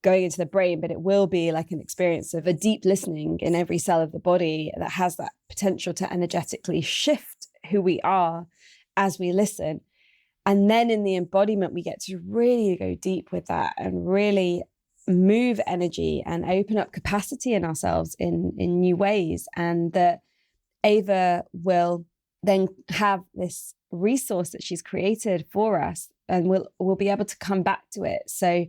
going into the brain, but it will be like an experience of a deep listening in every cell of the body that has that potential to energetically shift who we are as we listen. And then in the embodiment, we get to really go deep with that and really move energy and open up capacity in ourselves in new ways. And that Ava will then have this resource that she's created for us, and we'll be able to come back to it. So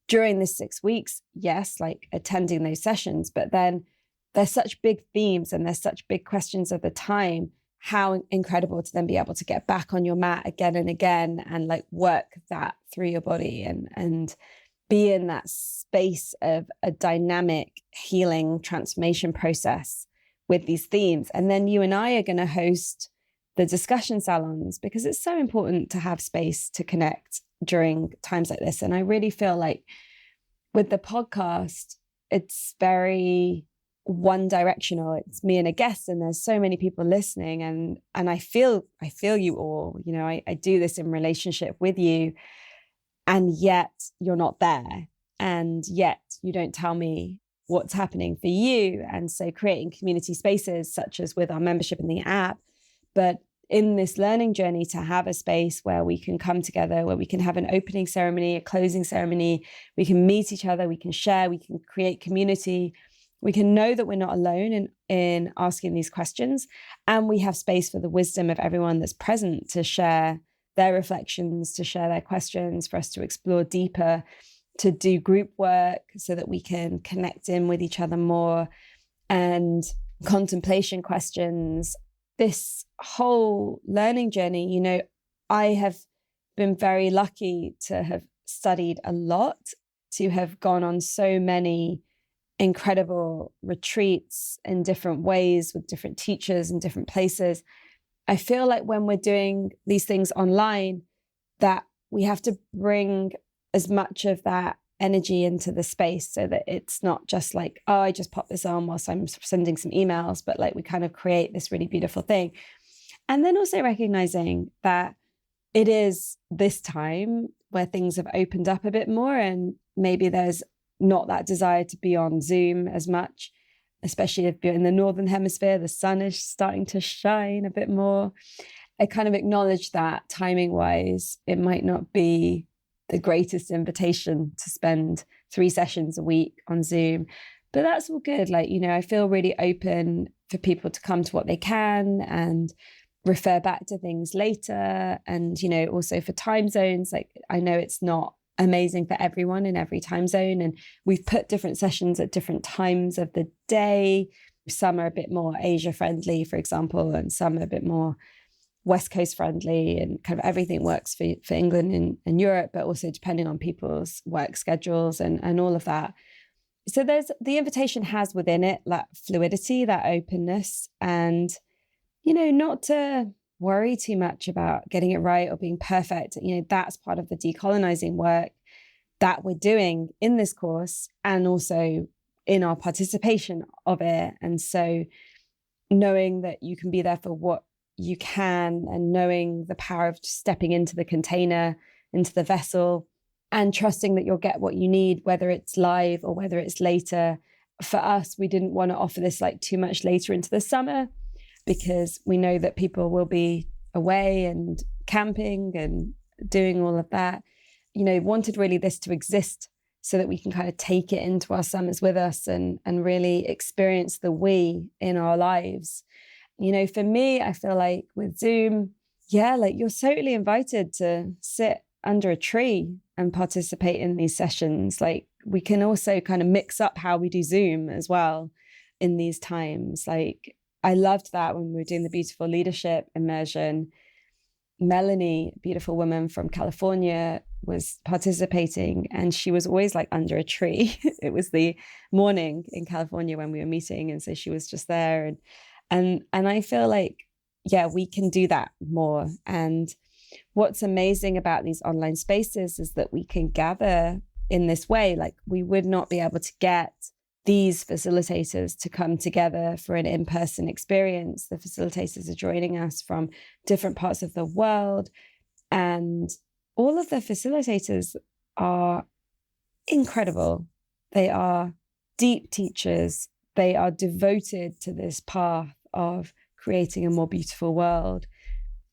during this 6 weeks, yes, like attending those sessions, but then there's such big themes and there's such big questions of the time. How incredible to then be able to get back on your mat again and again and like work that through your body and be in that space of a dynamic healing transformation process with these themes. And then you and I are going to host the discussion salons, because it's so important to have space to connect during times like this. And I really feel like with the podcast, it's very one directional. It's me and a guest, and there's so many people listening, and I feel you all. You know, I do this in relationship with you, and yet you're not there, and yet you don't tell me what's happening for you. And so creating community spaces such as with our membership in the app, but in this learning journey, to have a space where we can come together, where we can have an opening ceremony, a closing ceremony, we can meet each other, we can share, we can create community, we can know that we're not alone in asking these questions, and we have space for the wisdom of everyone that's present to share their reflections, to share their questions, for us to explore deeper, to do group work so that we can connect in with each other more, and contemplation questions. This whole learning journey, you know, I have been very lucky to have studied a lot, to have gone on so many incredible retreats in different ways with different teachers in different places. I feel like when we're doing these things online, that we have to bring as much of that energy into the space, so that it's not just like, oh, I just pop this on whilst I'm sending some emails, but like we kind of create this really beautiful thing. And then also recognizing that it is this time where things have opened up a bit more, and maybe there's not that desire to be on Zoom as much, especially if you're in the Northern Hemisphere, the sun is starting to shine a bit more. I kind of acknowledge that timing wise, it might not be the greatest invitation to spend 3 sessions a week on Zoom, but that's all good. Like, you know, I feel really open for people to come to what they can and refer back to things later. And, you know, also for time zones, like I know it's not amazing for everyone in every time zone, and we've put different sessions at different times of the day. Some are a bit more Asia friendly, for example, and some are a bit more West Coast friendly, and kind of everything works for England and Europe, but also depending on people's work schedules and all of that. So there's the invitation has within it that fluidity, that openness, and, you know, not to worry too much about getting it right or being perfect. You know, that's part of the decolonizing work that we're doing in this course, and also in our participation of it. And so knowing that you can be there for what you can, and knowing the power of stepping into the container, into the vessel, and trusting that you'll get what you need, whether it's live or whether it's later. For us, we didn't want to offer this like too much later into the summer, because we know that people will be away and camping and doing all of that. You know, wanted really this to exist so that we can kind of take it into our summers with us and really experience the we in our lives. You know, for me, I feel like with Zoom, yeah, like you're totally invited to sit under a tree and participate in these sessions. Like we can also kind of mix up how we do Zoom as well in these times. Like I loved that when we were doing the beautiful leadership immersion. Melanie, beautiful woman from California, was participating, and she was always like under a tree. It was the morning in California when we were meeting, and so she was just there. And I feel like, yeah, we can do that more. And what's amazing about these online spaces is that we can gather in this way. Like we would not be able to get these facilitators to come together for an in-person experience. The facilitators are joining us from different parts of the world, and all of the facilitators are incredible. They are deep teachers. They are devoted to this path of creating a more beautiful world.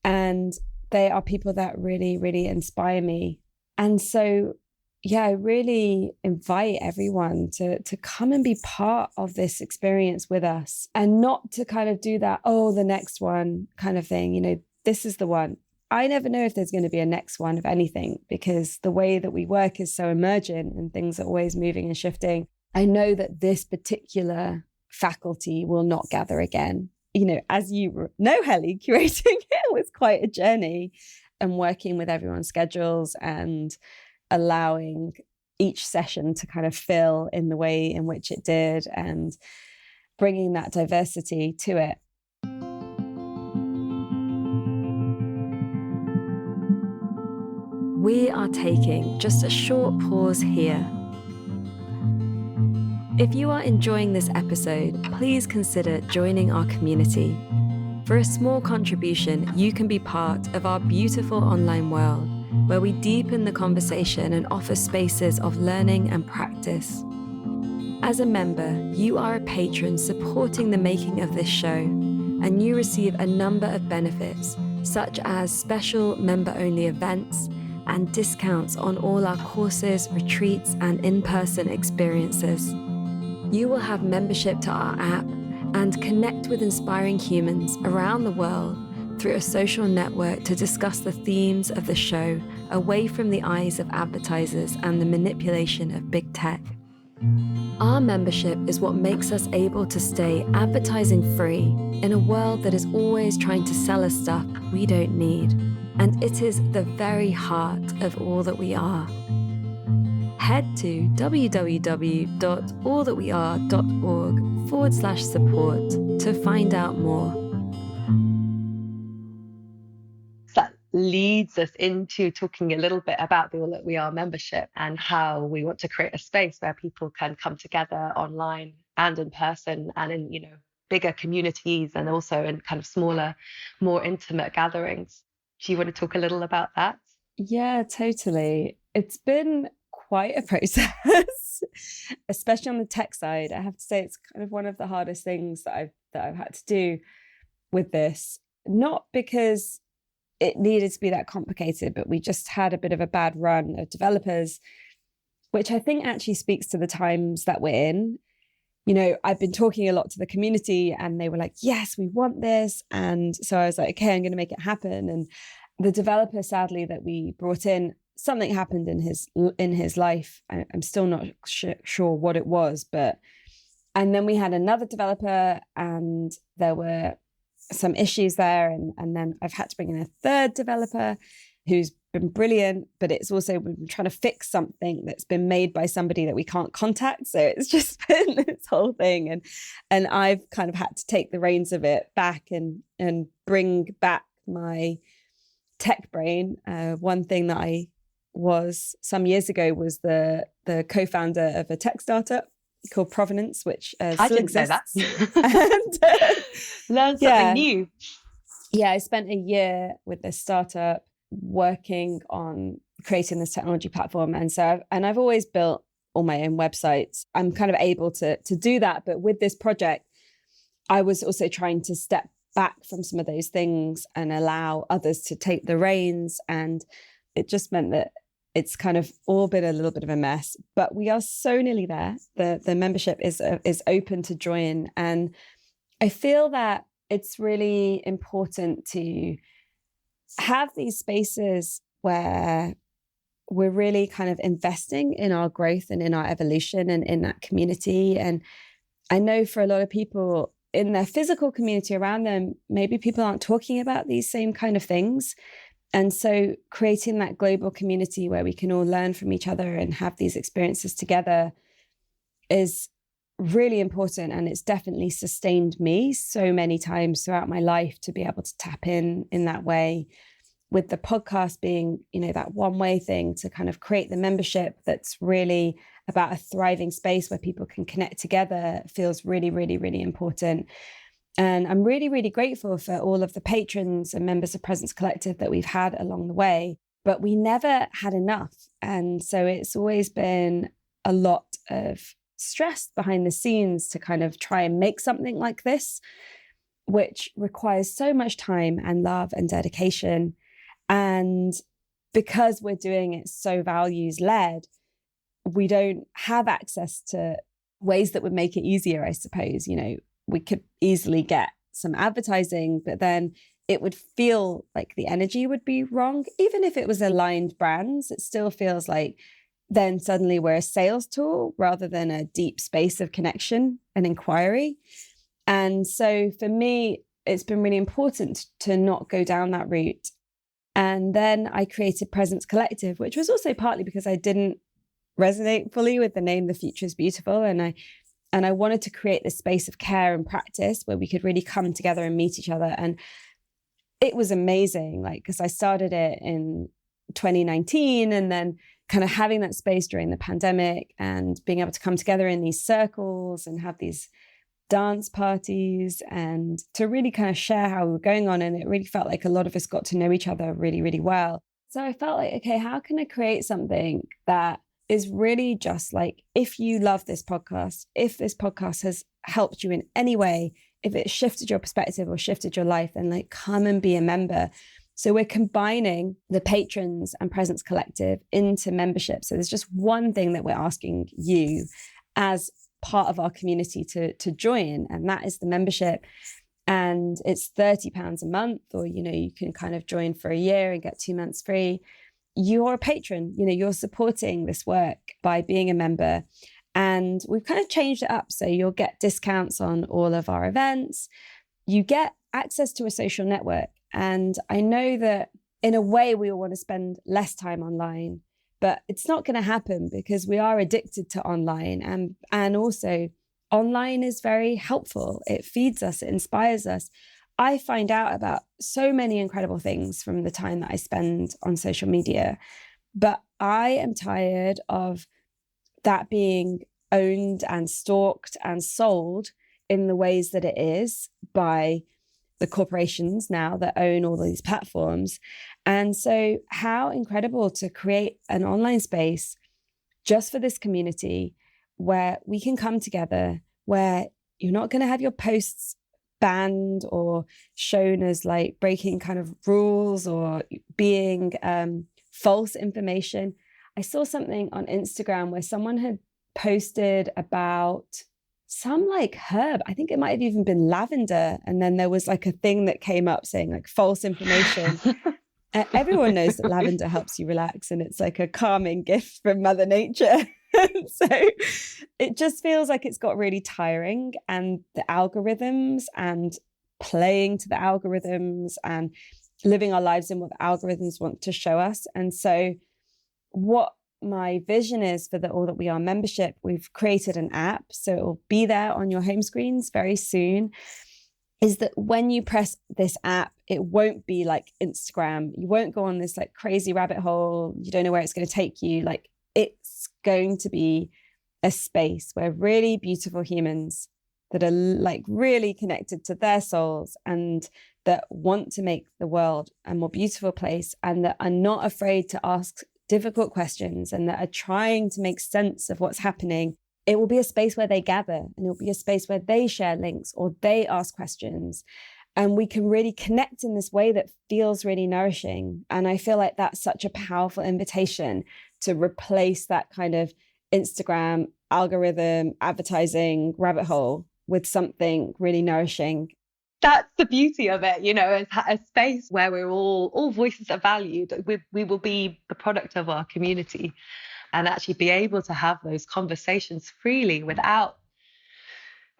And they are people that really, really inspire me. And so, yeah, I really invite everyone to come and be part of this experience with us, and not to kind of do that, oh, the next one kind of thing. You know, this is the one. I never know if there's going to be a next one of anything, because the way that we work is so emergent and things are always moving and shifting. I know that this particular faculty will not gather again. You know, as you know, Helly, curating it was quite a journey, and working with everyone's schedules and allowing each session to kind of fill in the way in which it did, and bringing that diversity to it. We are taking just a short pause here. If you are enjoying this episode, please consider joining our community. For a small contribution, you can be part of our beautiful online world, where we deepen the conversation and offer spaces of learning and practice. As a member, you are a patron supporting the making of this show, and you receive a number of benefits, such as special member-only events and discounts on all our courses, retreats, and in-person experiences. You will have membership to our app and connect with inspiring humans around the world through a social network to discuss the themes of the show away from the eyes of advertisers and the manipulation of big tech. Our membership is what makes us able to stay advertising free in a world that is always trying to sell us stuff we don't need. And it is the very heart of all that we are. Head to www.allthatweare.org/support to find out more. That leads us into talking a little bit about the All That We Are membership, and how we want to create a space where people can come together online and in person, and in, you know, bigger communities, and also in kind of smaller, more intimate gatherings. Do you want to talk a little about that? Yeah, totally. It's been quite a process, especially on the tech side. I have to say it's kind of one of the hardest things that I've had to do with this. Not because it needed to be that complicated, but we just had a bit of a bad run of developers, which I think actually speaks to the times that we're in. You know, I've been talking a lot to the community, and they were like, yes, we want this. And so I was like, okay, I'm going to make it happen. And the developer, sadly, that we brought in, something happened in his life. I'm still not sure what it was, and then we had another developer, and there were some issues there. And then I've had to bring in a third developer who's been brilliant, but it's also, we've been trying to fix something that's been made by somebody that we can't contact. So it's just been this whole thing. And I've kind of had to take the reins of it back and bring back my tech brain. One thing that I was some years ago was the co-founder of a tech startup called Provenance, which still exists. And learn something new. Yeah, I spent a year with this startup working on creating this technology platform. And so I've always built all my own websites. I'm kind of able to do that. But with this project, I was also trying to step back from some of those things and allow others to take the reins. And it just meant that it's kind of all been a little bit of a mess, but we are so nearly there. The membership is open to join. And I feel that it's really important to have these spaces where we're really kind of investing in our growth and in our evolution and in that community. And I know for a lot of people in their physical community around them, maybe people aren't talking about these same kind of things. And so creating that global community where we can all learn from each other and have these experiences together is really important. And it's definitely sustained me so many times throughout my life to be able to tap in that way. with the podcast being, that one-way thing to kind of create the membership that's really about a thriving space where people can connect together feels really, really, really important. And I'm really, really grateful for all of the patrons and members of Presence Collective that we've had along the way, but we never had enough. And so it's always been a lot of stress behind the scenes to kind of try and make something like this, which requires so much time and love and dedication. And because we're doing it so values-led, we don't have access to ways that would make it easier, I suppose. We could easily get some advertising, but then it would feel like the energy would be wrong. Even if it was aligned brands, it still feels like then suddenly we're a sales tool rather than a deep space of connection and inquiry. And so for me, it's been really important to not go down that route. And then I created Presence Collective, which was also partly because I didn't resonate fully with the name The Future is Beautiful. And I wanted to create this space of care and practice where we could really come together and meet each other. And it was amazing, because I started it in 2019, and then kind of having that space during the pandemic and being able to come together in these circles and have these dance parties and to really kind of share how we were going on. And it really felt like a lot of us got to know each other really, really well. So I felt like, okay, how can I create something that is really just like, if you love this podcast, if this podcast has helped you in any way, if it shifted your perspective or shifted your life, then come and be a member. So we're combining the patrons and Presence Collective into membership. So there's just one thing that we're asking you as part of our community to join, and that is the membership. And it's £30 a month, or you can kind of join for a year and get 2 months free. You're a patron, you're supporting this work by being a member. And we've kind of changed it up, so you'll get discounts on all of our events. You get access to a social network. And I know that in a way we all want to spend less time online, but it's not going to happen because we are addicted to online. And also online is very helpful. It feeds us, it inspires us. I find out about so many incredible things from the time that I spend on social media, but I am tired of that being owned and stalked and sold in the ways that it is by the corporations now that own all these platforms. And so how incredible to create an online space just for this community where we can come together, where you're not going to have your posts banned or shown as breaking kind of rules or being false information. I saw something on Instagram where someone had posted about some herb. I think it might have even been lavender. And then there was a thing that came up saying false information. Everyone knows that lavender helps you relax, and it's a calming gift from Mother Nature. So it just feels like it's got really tiring, and the algorithms and playing to the algorithms and living our lives in what the algorithms want to show us. And so what my vision is for the All That We Are membership, we've created an app, so it will be there on your home screens very soon, is that when you press this app, it won't be like Instagram. You won't go on this crazy rabbit hole. You don't know where it's going to take you. It's going to be a space where really beautiful humans that are really connected to their souls and that want to make the world a more beautiful place, and that are not afraid to ask difficult questions, and that are trying to make sense of what's happening. It will be a space where they gather, and it will be a space where they share links or they ask questions. And we can really connect in this way that feels really nourishing. And I feel like that's such a powerful invitation to replace that kind of Instagram algorithm, advertising rabbit hole with something really nourishing. That's the beauty of it, a space where we're all voices are valued. We will be the product of our community and actually be able to have those conversations freely without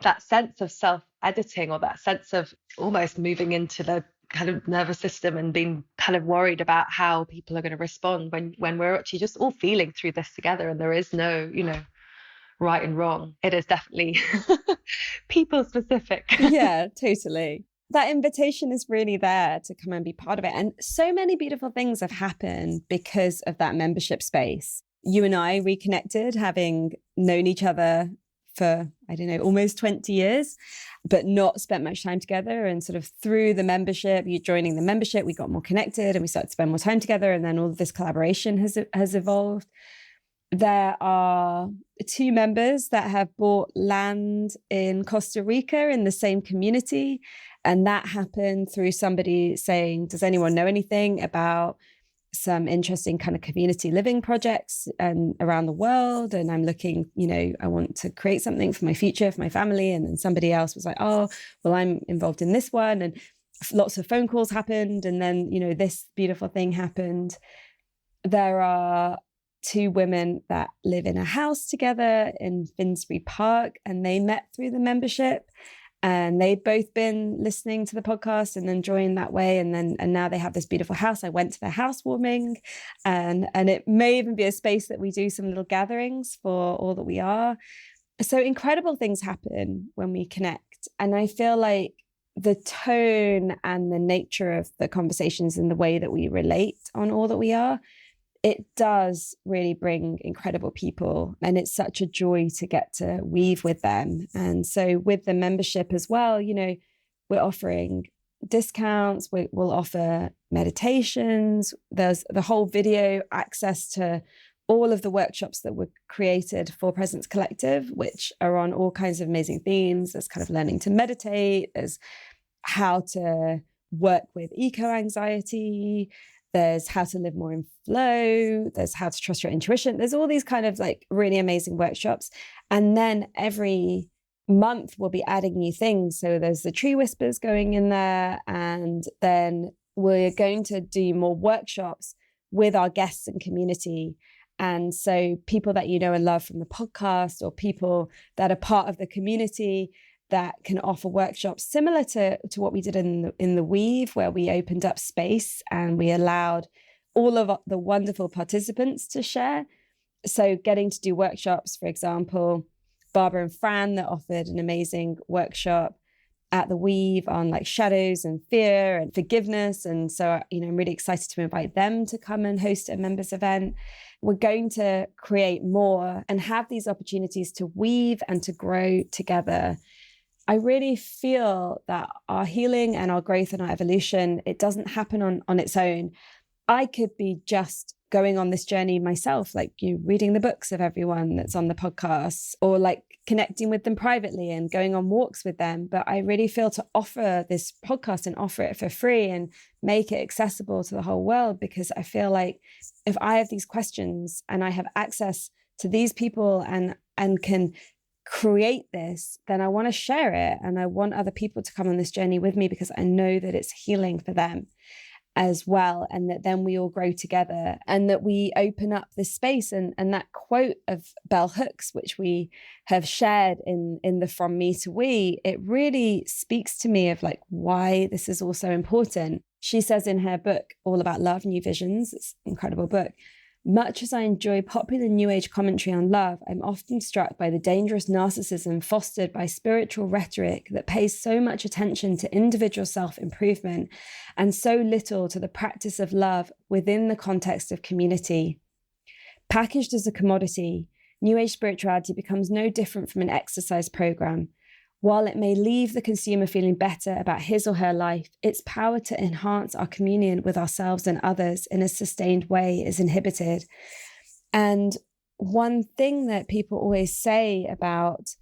that sense of self-editing or that sense of almost moving into the kind of nervous system and being kind of worried about how people are going to respond when we're actually just all feeling through this together, and there is no, right and wrong. It is definitely people specific. Yeah, totally. that invitation is really there to come and be part of it. And so many beautiful things have happened because of that membership space. You and I reconnected, having known each other for, I don't know, almost 20 years, but not spent much time together. And sort of through the membership, you joining the membership, we got more connected and we started to spend more time together. And then all of this collaboration has evolved. There are 2 members that have bought land in Costa Rica in the same community. And that happened through somebody saying, does anyone know anything about some interesting kind of community living projects and around the world? And I'm looking, I want to create something for my future, for my family. And then somebody else was like, oh, well, I'm involved in this one. And lots of phone calls happened. And then, this beautiful thing happened. There are 2 women that live in a house together in Finsbury Park, and they met through the membership. And they'd both been listening to the podcast and enjoying that way. And now they have this beautiful house. I went to their housewarming, and it may even be a space that we do some little gatherings for All That We Are. So incredible things happen when we connect. And I feel like the tone and the nature of the conversations and the way that we relate on All That We Are, it does really bring incredible people. And it's such a joy to get to weave with them. And so with the membership as well, we're offering discounts, we'll offer meditations. There's the whole video access to all of the workshops that were created for Presence Collective, which are on all kinds of amazing themes. There's kind of learning to meditate, there's how to work with eco-anxiety, there's how to live more in flow, there's how to trust your intuition. There's all these kind of like really amazing workshops. And then every month we'll be adding new things. So there's the tree whispers going in there. And then we're going to do more workshops with our guests and community. And so people that you know and love from the podcast, or people that are part of the community that can offer workshops similar to what we did in the Weave, where we opened up space and we allowed all of the wonderful participants to share. So getting to do workshops, for example, Barbara and Fran that offered an amazing workshop at the Weave on like shadows and fear and forgiveness. And so, I'm really excited to invite them to come and host a members event. We're going to create more and have these opportunities to weave and to grow together. I really feel that our healing and our growth and our evolution, it doesn't happen on its own. I could be just going on this journey myself, like reading the books of everyone that's on the podcast, or like connecting with them privately and going on walks with them. But I really feel to offer this podcast and offer it for free and make it accessible to the whole world, because I feel like if I have these questions and I have access to these people and can create this, then I want to share it. And I want other people to come on this journey with me, because I know that it's healing for them as well. And that then we all grow together, and that we open up this space. And that quote of Bell Hooks, which we have shared in the From Me to We, it really speaks to me of like why this is also important. She says in her book, All About Love, New Visions, it's an incredible book, much as I enjoy popular New Age commentary on love, I'm often struck by the dangerous narcissism fostered by spiritual rhetoric that pays so much attention to individual self-improvement and so little to the practice of love within the context of community. Packaged as a commodity, New Age spirituality becomes no different from an exercise program. While it may leave the consumer feeling better about his or her life, its power to enhance our communion with ourselves and others in a sustained way is inhibited. And one thing that people always say about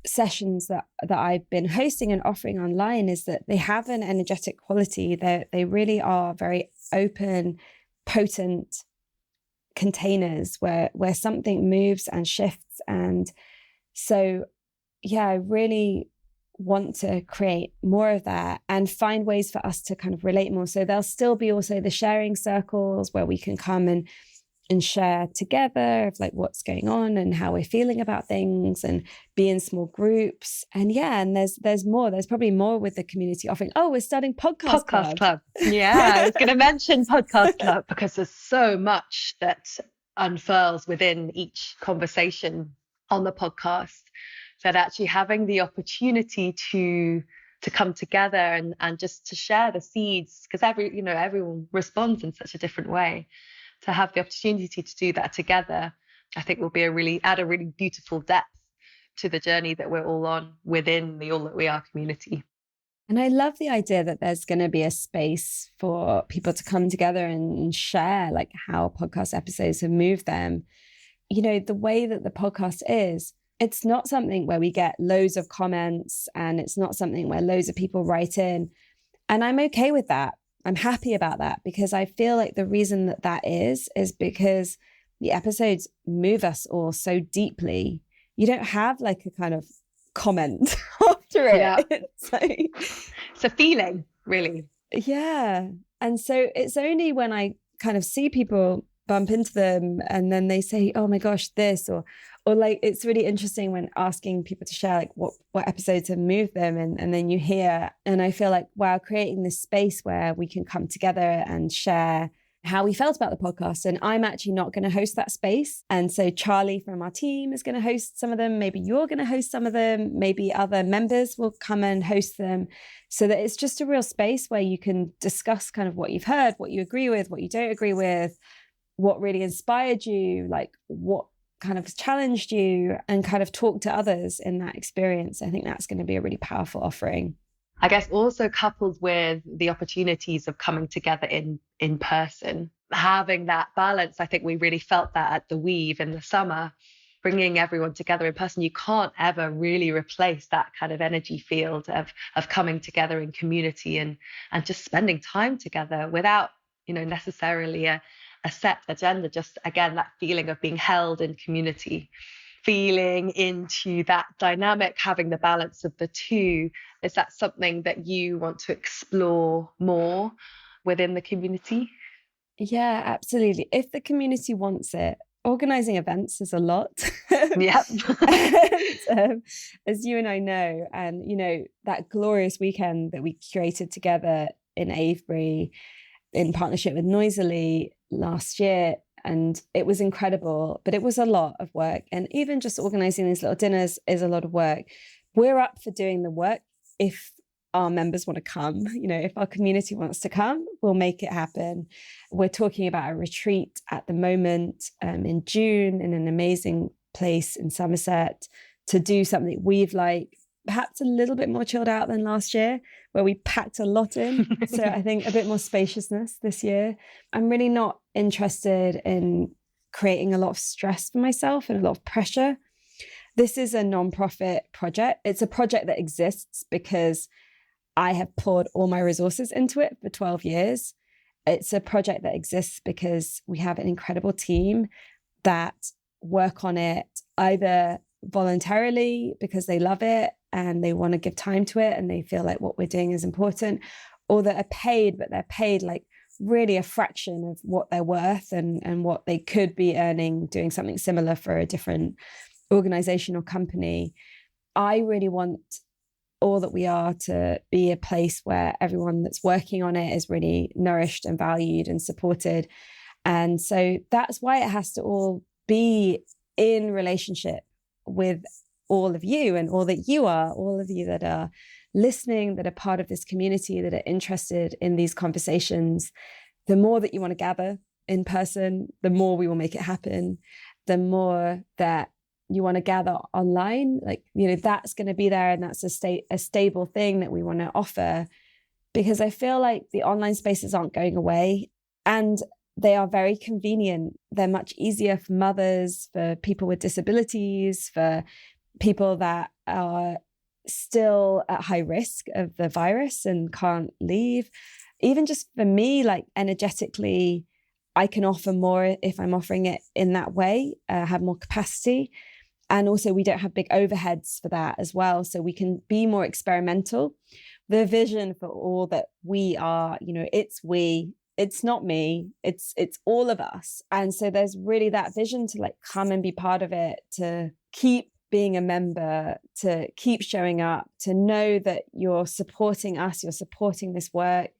sessions that I've been hosting and offering online is that they have an energetic quality. They really are very open, potent containers where something moves and shifts. And so I really want to create more of that and find ways for us to kind of relate more. So there'll still be also the sharing circles where we can come and share together of like what's going on and how we're feeling about things, and be in small groups. And there's more. There's probably more with the community offering. Oh, we're starting podcast club. Yeah, I was going to mention podcast club, because there's so much that unfurls within each conversation on the podcast, that actually having the opportunity to to come together and just to share the seeds, because everyone responds in such a different way. To have the opportunity to do that together, I think will be add a really beautiful depth to the journey that we're all on within the All That We Are community. And I love the idea that there's going to be a space for people to come together and share like how podcast episodes have moved them. You know, the way that the podcast is, it's not something where we get loads of comments, and it's not something where loads of people write in. And I'm okay with that. I'm happy about that, because I feel like the reason that is because the episodes move us all so deeply. You don't have like a kind of comment after it. Yeah. It's a feeling, really. Yeah. And so it's only when I kind of see people bump into them and then they say, oh my gosh, this, or like, it's really interesting when asking people to share like what episodes have moved them, and then you hear, and I feel like, wow, creating this space where we can come together and share how we felt about the podcast. And I'm actually not going to host that space. And so Charlie from our team is going to host some of them. Maybe you're going to host some of them. Maybe other members will come and host them, so that it's just a real space where you can discuss kind of what you've heard, what you agree with, what you don't agree with, what really inspired you, like what kind of challenged you, and kind of talk to others in that experience. I think that's going to be a really powerful offering. I guess also coupled with the opportunities of coming together in person, having that balance. I think we really felt that at the Weave in the summer, bringing everyone together in person. You can't ever really replace that kind of energy field of coming together in community and just spending time together without, necessarily a set agenda. Just again, that feeling of being held in community, feeling into that dynamic, having the balance of the two. Is that something that you want to explore more within the community? Yeah, absolutely. If the community wants it. Organizing events is a lot. Yep. As you and I know, and that glorious weekend that we curated together in Avebury in partnership with Noisily last year, and it was incredible, but it was a lot of work. And even just organizing these little dinners is a lot of work. We're up for doing the work if our members want to come. If our community wants to come, we'll make it happen. We're talking about a retreat at the moment in June in an amazing place in Somerset to do something we've perhaps a little bit more chilled out than last year, where we packed a lot in. So I think a bit more spaciousness this year. I'm really not interested in creating a lot of stress for myself and a lot of pressure. This is a nonprofit project. It's a project that exists because I have poured all my resources into it for 12 years. It's a project that exists because we have an incredible team that work on it either voluntarily because they love it and they want to give time to it and they feel like what we're doing is important, or that are paid, but they're paid like really a fraction of what they're worth and what they could be earning doing something similar for a different organization or company. I really want All That We Are to be a place where everyone that's working on it is really nourished and valued and supported. And so that's why it has to all be in relationship with all of you and all that you are, all of you that are listening, that are part of this community, that are interested in these conversations. The more that you want to gather in person, the more we will make it happen. The more that you want to gather online, that's going to be there, and that's a stable thing that we want to offer, because I feel like the online spaces aren't going away, and they are very convenient. They're much easier for mothers, for people with disabilities, for people that are still at high risk of the virus and can't leave. Even just for me, energetically, I can offer more if I'm offering it in that way, have more capacity. And also we don't have big overheads for that as well. So we can be more experimental. The vision for All That We Are, it's we, it's not me, it's all of us. And so there's really that vision to come and be part of it, to keep being a member, to keep showing up, to know that you're supporting us, you're supporting this work,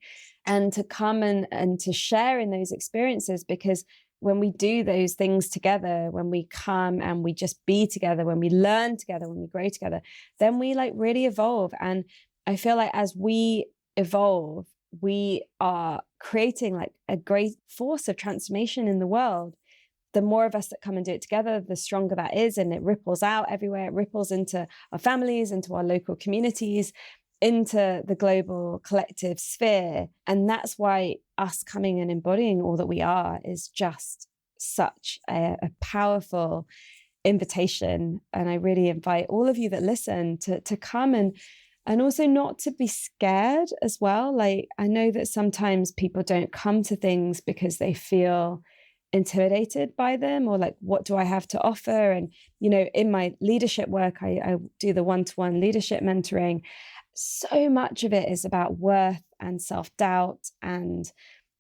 and to come and to share in those experiences. Because when we do those things together, when we come and we just be together, when we learn together, when we grow together, then we really evolve. And I feel like as we evolve, we are creating like a great force of transformation in the world. The more of us that come and do it together, the stronger that is, and it ripples out everywhere. It ripples into our families, into our local communities, into the global collective sphere. And that's why us coming and embodying all that we are is just such a powerful invitation. And I really invite all of you that listen to come and also not to be scared as well. Like, I know that sometimes people don't come to things because they feel intimidated by them, or like, what do I have to offer? And, you know, in my leadership work, I do the one-to-one leadership mentoring. So much of it is about worth and self-doubt and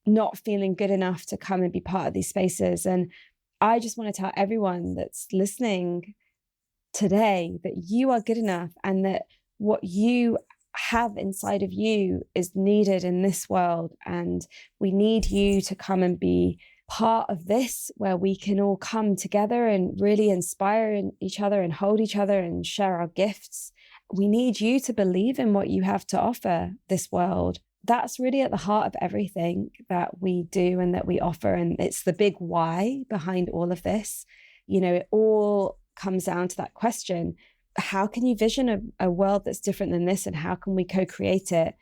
not feeling good enough to come and be part of these spaces. And I just want to tell everyone that's listening today that you are good enough, and that what you have inside of you is needed in this world. And we need you to come and be part of this, where we can all come together and really inspire each other and hold each other and share our gifts. We need you to believe in what you have to offer this world. That's really at the heart of everything that we do and that we offer. And it's the big why behind all of this. You know, it all comes down to that question: how can you vision a world that's different than this, and how can we co-create it?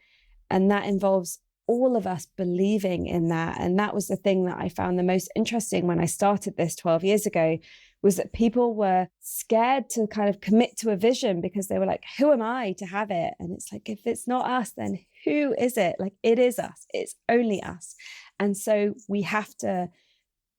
And that involves all of us believing in that. And that was the thing that I found the most interesting when I started this 12 years ago, was that people were scared to kind of commit to a vision because they were like, who am I to have it? And it's like, if it's not us, then who is it? Like, it is us. It's only us. And so we have to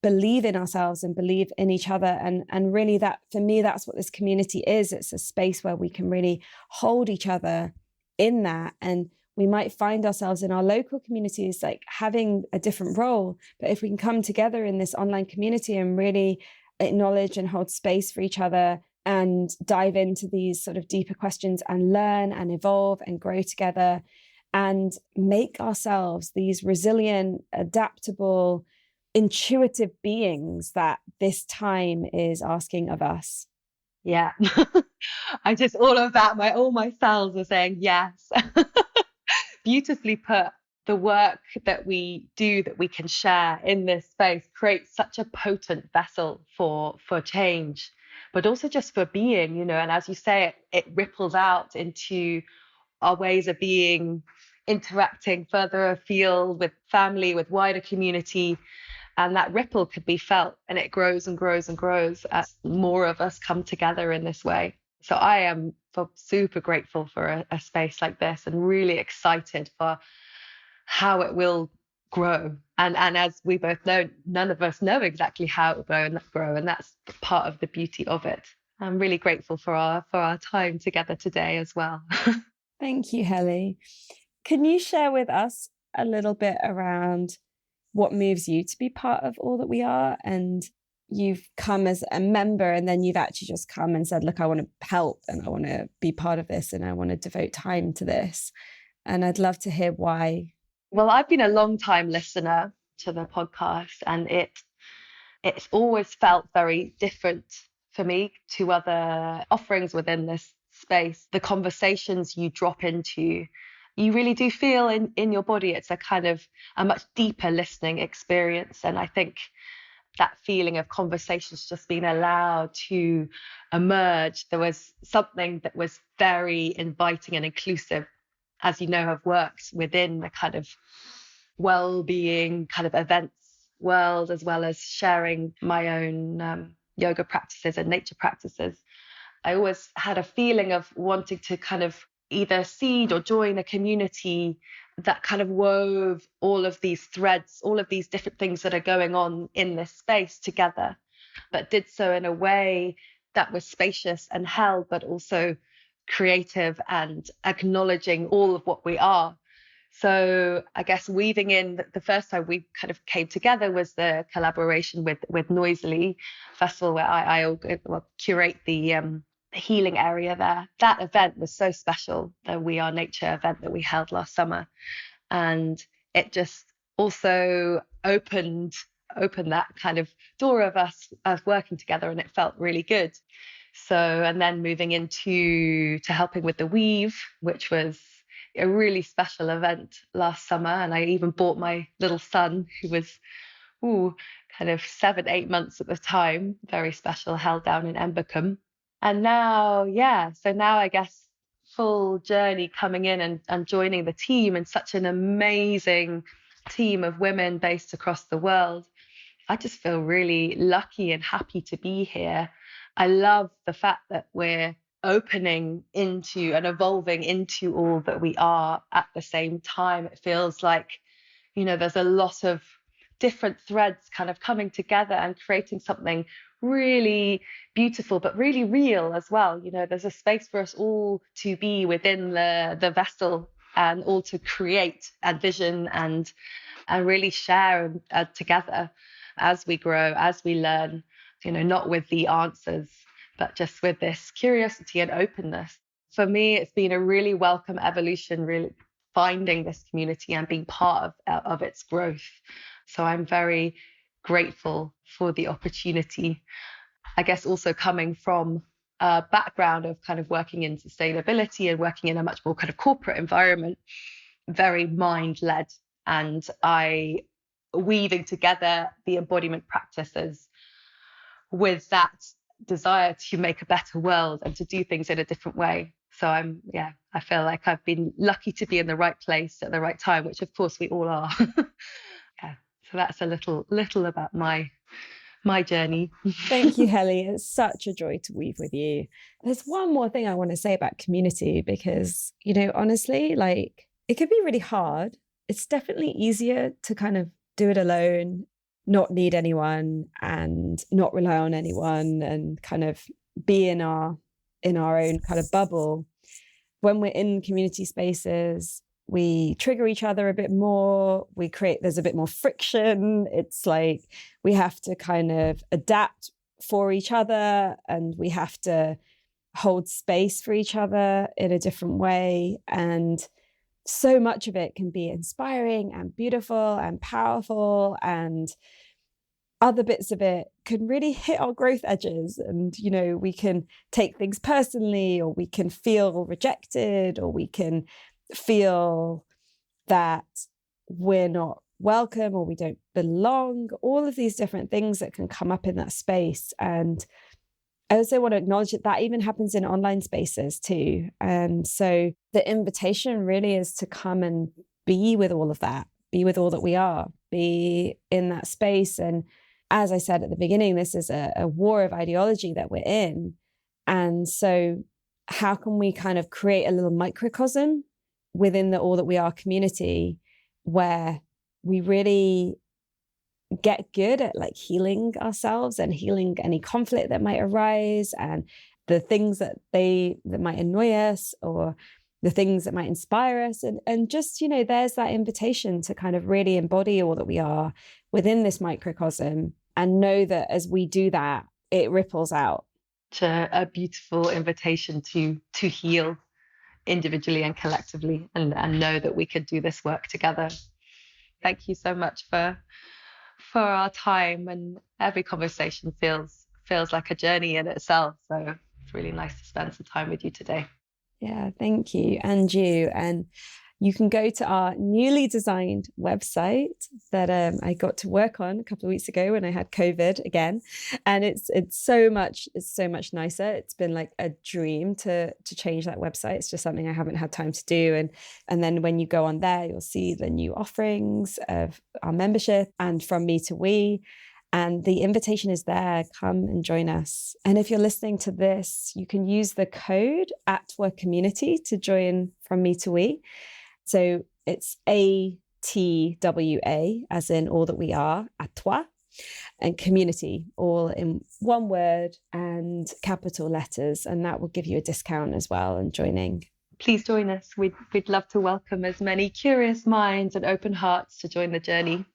believe in ourselves and believe in each other. And really, that, for me, that's what this community is. It's a space where we can really hold each other in that. And we might find ourselves in our local communities like having a different role, but if we can come together in this online community and really acknowledge and hold space for each other and dive into these sort of deeper questions and learn and evolve and grow together and make ourselves these resilient, adaptable, intuitive beings that this time is asking of us. Yeah. I just, all of that, all my cells are saying yes. Beautifully put. The work that we do, that we can share in this space, creates such a potent vessel for change, but also just for being, you know. And as you say, it ripples out into our ways of being, interacting further afield with family, with wider community. And that ripple could be felt, and it grows and grows and grows as more of us come together in this way. So I am super grateful for a space like this, and really excited for how it will grow. And as we both know, none of us know exactly how it will grow, and that's part of the beauty of it. I'm really grateful for our time together today as well. Thank you, Helly. Can you share with us a little bit around what moves you to be part of all that we are? And you've come as a member, and then you've actually just come and said, look, I want to help, and I want to be part of this, and I want to devote time to this. And I'd love to hear why. Well, I've been a long time listener to the podcast, and it's always felt very different for me to other offerings within this space. The conversations you drop into, you really do feel in your body. It's a kind of a much deeper listening experience. And I think that feeling of conversations just being allowed to emerge, there was something that was very inviting and inclusive. As you know, I've worked within the kind of well-being kind of events world, as well as sharing my own yoga practices and nature practices. I always had a feeling of wanting to kind of either seed or join a community that kind of wove all of these threads, all of these different things that are going on in this space together, but did so in a way that was spacious and held, but also creative and acknowledging all of what we are. So I guess weaving in, the first time we kind of came together was the collaboration with Noisily Festival, where I curate the healing area there. That event was so special, the We Are Nature event that we held last summer. And it just also opened that kind of door of us working together, and it felt really good. So, and then moving into helping with the weave, which was a really special event last summer. And I even bought my little son, who was kind of 7-8 months at the time, very special, held down in Embocombe. And now, so now I guess full journey coming in and joining the team, and such an amazing team of women based across the world. I just feel really lucky and happy to be here. I love the fact that we're opening into and evolving into all that we are at the same time. It feels like, there's a lot of different threads kind of coming together and creating something really beautiful, but really real as well. There's a space for us all to be within the vessel, and all to create and vision and really share together as we grow, as we learn, not with the answers, but just with this curiosity and openness. For me, it's been a really welcome evolution, really finding this community and being part of its growth. So I'm very grateful for the opportunity. I guess also coming from a background of kind of working in sustainability and working in a much more kind of corporate environment, very mind-led, and weaving together the embodiment practices with that desire to make a better world and to do things in a different way. So I feel like I've been lucky to be in the right place at the right time, which of course we all are. So that's a little about my journey. Thank you, Helly. It's such a joy to weave with you. There's one more thing I want to say about community, because, honestly, like, it could be really hard. It's definitely easier to kind of do it alone, not need anyone and not rely on anyone, and kind of be in our own kind of bubble. When we're in community spaces, we trigger each other a bit more. There's a bit more friction. It's like we have to kind of adapt for each other, and we have to hold space for each other in a different way. And so much of it can be inspiring and beautiful and powerful, and other bits of it can really hit our growth edges. And, we can take things personally, or we can feel rejected, or we can feel that we're not welcome or we don't belong. All of these different things that can come up in that space. And I also want to acknowledge that even happens in online spaces too. And so the invitation really is to come and be with all of that, be with all that we are, be in that space. And as I said at the beginning, this is a war of ideology that we're in. And so how can we kind of create a little microcosm within the all that we are community, where we really get good at like healing ourselves and healing any conflict that might arise, and the things that might annoy us, or the things that might inspire us, and just, there's that invitation to kind of really embody all that we are within this microcosm, and know that as we do that, it ripples out. A beautiful invitation to heal individually and collectively, and know that we could do this work together. Thank you so much for our time, and every conversation feels like a journey in itself. So it's really nice to spend some time with you today. Yeah, thank you. And you. And you can go to our newly designed website that I got to work on a couple of weeks ago when I had COVID again. And it's so much nicer. It's been like a dream to change that website. It's just something I haven't had time to do. And then when you go on there, you'll see the new offerings of our membership and From Me to We. And the invitation is there. Come and join us. And if you're listening to this, you can use the code @WorkCommunity to join From Me to We. So it's ATWA, as in all that we are, ATWA, and community, all in one word and capital letters. And that will give you a discount as well in joining. Please join us. We'd love to welcome as many curious minds and open hearts to join the journey.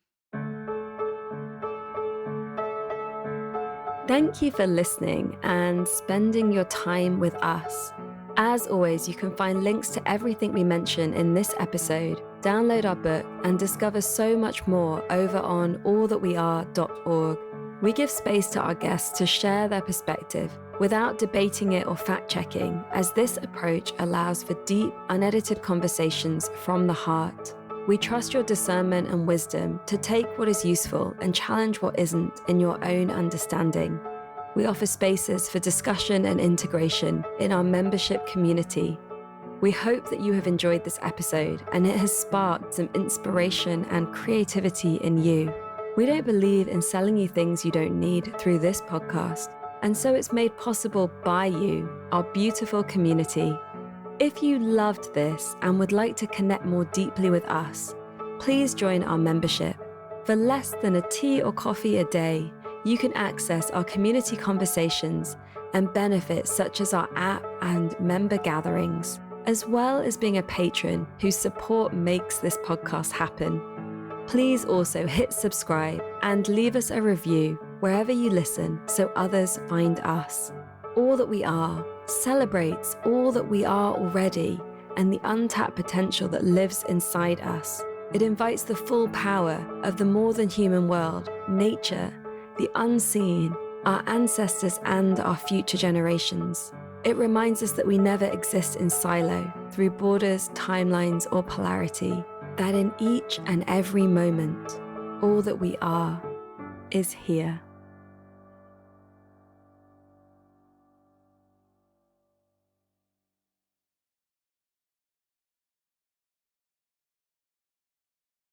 Thank you for listening and spending your time with us. As always, you can find links to everything we mention in this episode, download our book, and discover so much more over on allthatweare.org. We give space to our guests to share their perspective, without debating it or fact-checking, as this approach allows for deep, unedited conversations from the heart. We trust your discernment and wisdom to take what is useful and challenge what isn't in your own understanding. We offer spaces for discussion and integration in our membership community. We hope that you have enjoyed this episode and it has sparked some inspiration and creativity in you. We don't believe in selling you things you don't need through this podcast, and so it's made possible by you, our beautiful community. If you loved this and would like to connect more deeply with us, please join our membership. For less than a tea or coffee a day, you can access our community conversations and benefits such as our app and member gatherings, as well as being a patron whose support makes this podcast happen. Please also hit subscribe and leave us a review wherever you listen so others find us. All That We Are celebrates all that we are already and the untapped potential that lives inside us. It invites the full power of the more than human world, nature, the unseen, our ancestors and our future generations. It reminds us that we never exist in silo, through borders, timelines, or polarity, that in each and every moment, all that we are is here.